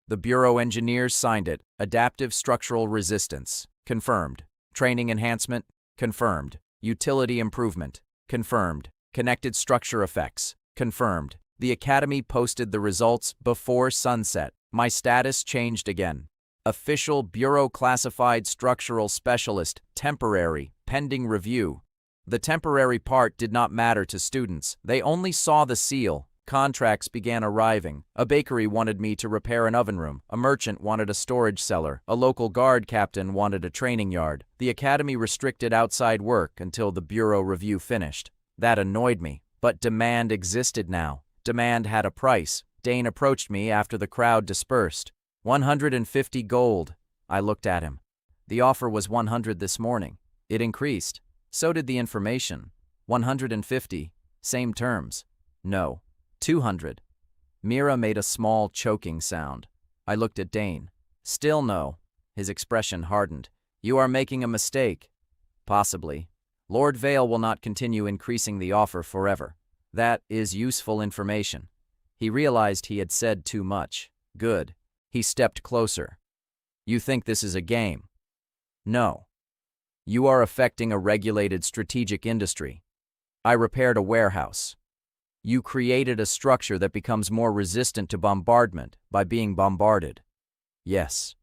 S1: The bureau engineers signed it. Adaptive structural resistance. Confirmed. Training enhancement? Confirmed. Utility improvement? Confirmed. Connected structure effects? Confirmed. The Academy posted the results before sunset. My status changed again. Official Bureau Classified Structural Specialist, temporary, pending review. The temporary part did not matter to students. They only saw the seal. Contracts began arriving. A bakery wanted me to repair an oven room. A merchant wanted a storage cellar. A local guard captain wanted a training yard. The Academy restricted outside work until the Bureau review finished. That annoyed me. But demand existed now. Demand had a price. Dane approached me after the crowd dispersed. 150 gold. I looked at him. The offer was 100 this morning. It increased. So did the information. 150. Same terms. No. 200. Mira made a small choking sound. I looked at Dane. Still no. His expression hardened. You are making a mistake. Possibly. Lord Vale will not continue increasing the offer forever. That is useful information. He realized he had said too much. Good. He stepped closer. You think this is a game? No. You are affecting a regulated strategic industry. I repaired a warehouse. You created a structure that becomes more resistant to bombardment by being bombarded. Yes.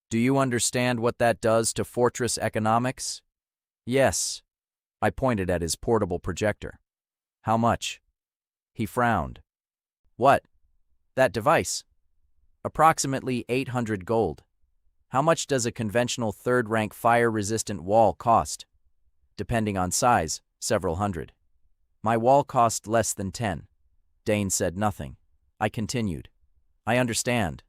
S1: Do you understand what that does to fortress economics? Yes. I pointed at his portable projector. How much? He frowned. What? That device. Approximately 800 gold. How much does a conventional third-rank fire-resistant wall cost? Depending on size, several hundred. My wall cost less than 10. Dane said nothing. I continued. I understand.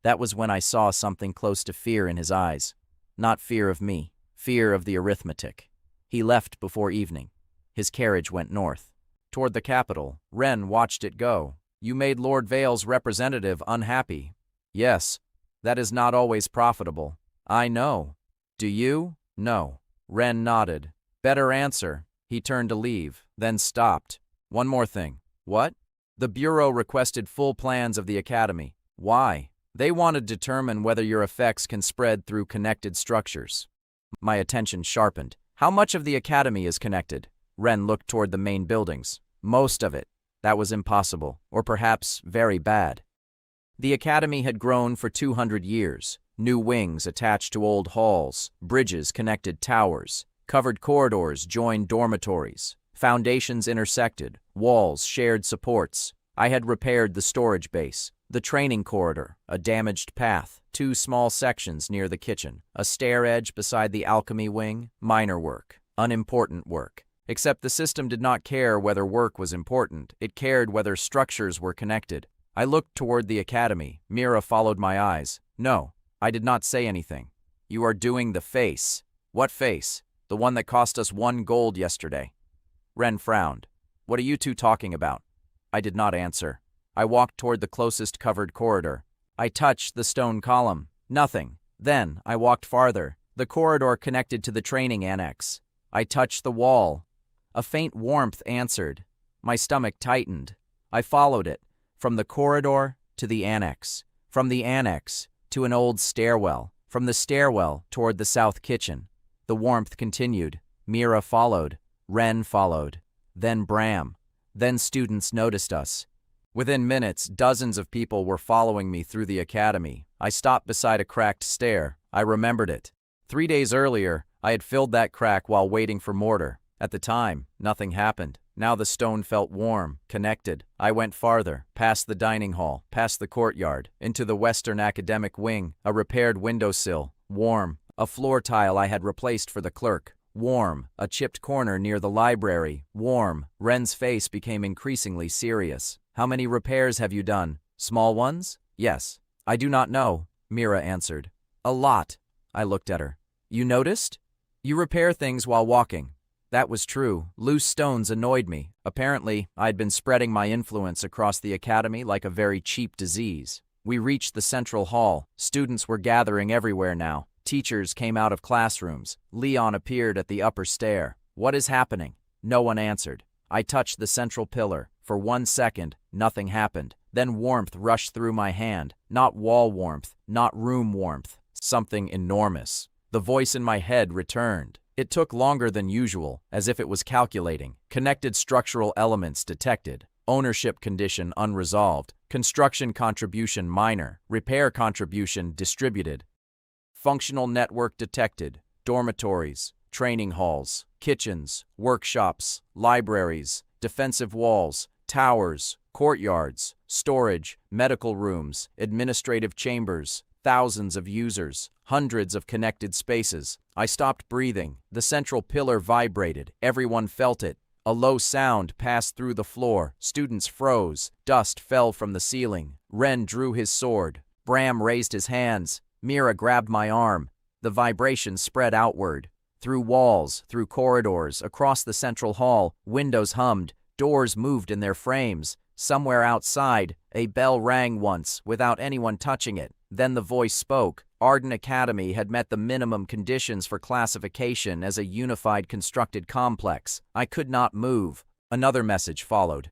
S1: That was when I saw something close to fear in his eyes. Not fear of me, fear of the arithmetic. He left before evening. His carriage went north. Toward the capital, Ren watched it go. You made Lord Vale's representative unhappy. Yes, that is not always profitable. I know. Do you? No. Ren nodded. Better answer. He turned to leave, then stopped. One more thing. What? The Bureau requested full plans of the Academy. Why? They want to determine whether your effects can spread through connected structures. My attention sharpened. How much of the Academy is connected? Ren looked toward the main buildings. Most of it. That was impossible, or perhaps very bad. The Academy had grown for 200 years. New wings attached to old halls, bridges connected towers. Covered corridors joined dormitories. Foundations intersected. Walls shared supports. I had repaired the storage base, the training corridor, a damaged path, 2 small sections near the kitchen, a stair edge beside the alchemy wing, minor work, unimportant work. Except the system did not care whether work was important. It cared whether structures were connected. I looked toward the Academy. Mira followed my eyes. No, I did not say anything. You are doing the face. What face? The one that cost us 1 gold yesterday. Ren frowned. What are you two talking about? I did not answer. I walked toward the closest covered corridor. I touched the stone column. Nothing. Then I walked farther. The corridor connected to the training annex. I touched the wall. A faint warmth answered. My stomach tightened. I followed it. From the corridor to the annex. From the annex to an old stairwell. From the stairwell toward the south kitchen. The warmth continued. Mira followed. Ren followed. Then Bram. Then students noticed us. Within minutes, dozens of people were following me through the Academy. I stopped beside a cracked stair. I remembered it. 3 days earlier, I had filled that crack while waiting for mortar. At the time, nothing happened. Now the stone felt warm, connected. I went farther, past the dining hall, past the courtyard, into the Western Academic Wing, a repaired windowsill, warm. A floor tile I had replaced for the clerk. Warm. A chipped corner near the library. Warm. Ren's face became increasingly serious. How many repairs have you done? Small ones? Yes. I do not know, Mira answered. A lot. I looked at her. You noticed? You repair things while walking. That was true. Loose stones annoyed me. Apparently, I'd been spreading my influence across the Academy like a very cheap disease. We reached the central hall. Students were gathering everywhere now. Teachers came out of classrooms. Leon appeared at the upper stair. What is happening? No one answered. I touched the central pillar. For 1 second, nothing happened. Then warmth rushed through my hand. Not wall warmth, not room warmth. Something enormous. The voice in my head returned. It took longer than usual, as if it was calculating. Connected structural elements detected. Ownership condition unresolved. Construction contribution minor. Repair contribution distributed. Functional network detected. Dormitories, training halls, kitchens, workshops, libraries, defensive walls, towers, courtyards, storage, medical rooms, administrative chambers, thousands of users, hundreds of connected spaces. I stopped breathing. The central pillar vibrated. Everyone felt it. A low sound passed through the floor. Students froze. Dust fell from the ceiling. Ren drew his sword. Bram raised his hands. Mira grabbed my arm. The vibration spread outward. Through walls, through corridors, across the central hall, windows hummed, doors moved in their frames. Somewhere outside, a bell rang once, without anyone touching it. Then the voice spoke. Arden Academy had met the minimum conditions for classification as a unified constructed complex. I could not move. Another message followed.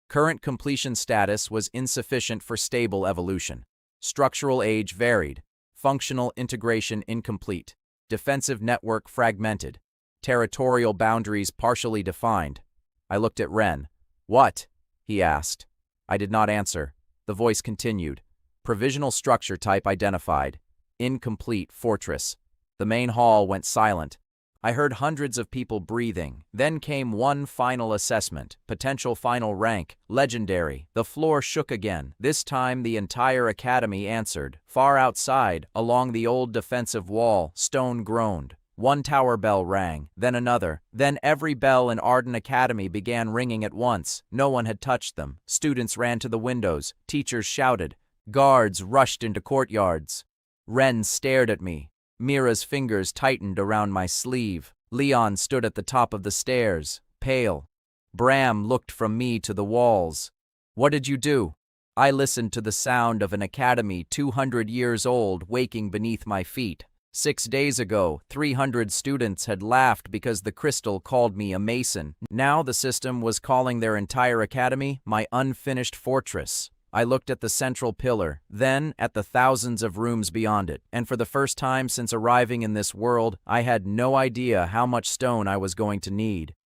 S1: Current completion status was insufficient for stable evolution. Structural age varied. Functional integration incomplete. Defensive network fragmented. Territorial boundaries partially defined. I looked at Ren. "What?" he asked. I did not answer. The voice continued. Provisional structure type identified. Incomplete fortress. The main hall went silent. I heard hundreds of people breathing. Then came one final assessment. Potential final rank. Legendary. The floor shook again. This time the entire academy answered. Far outside, along the old defensive wall, stone groaned. One tower bell rang, then another. Then every bell in Arden Academy began ringing at once. No one had touched them. Students ran to the windows. Teachers shouted. Guards rushed into courtyards. Ren stared at me. Mira's fingers tightened around my sleeve. Leon stood at the top of the stairs, pale. Bram looked from me to the walls. "What did you do?" I listened to the sound of an academy 200 years old waking beneath my feet. 6 days ago, 300 students had laughed because the crystal called me a mason. Now the system was calling their entire academy my unfinished fortress. I looked at the central pillar, then at the thousands of rooms beyond it, and for the first time since arriving in this world, I had no idea how much stone I was going to need.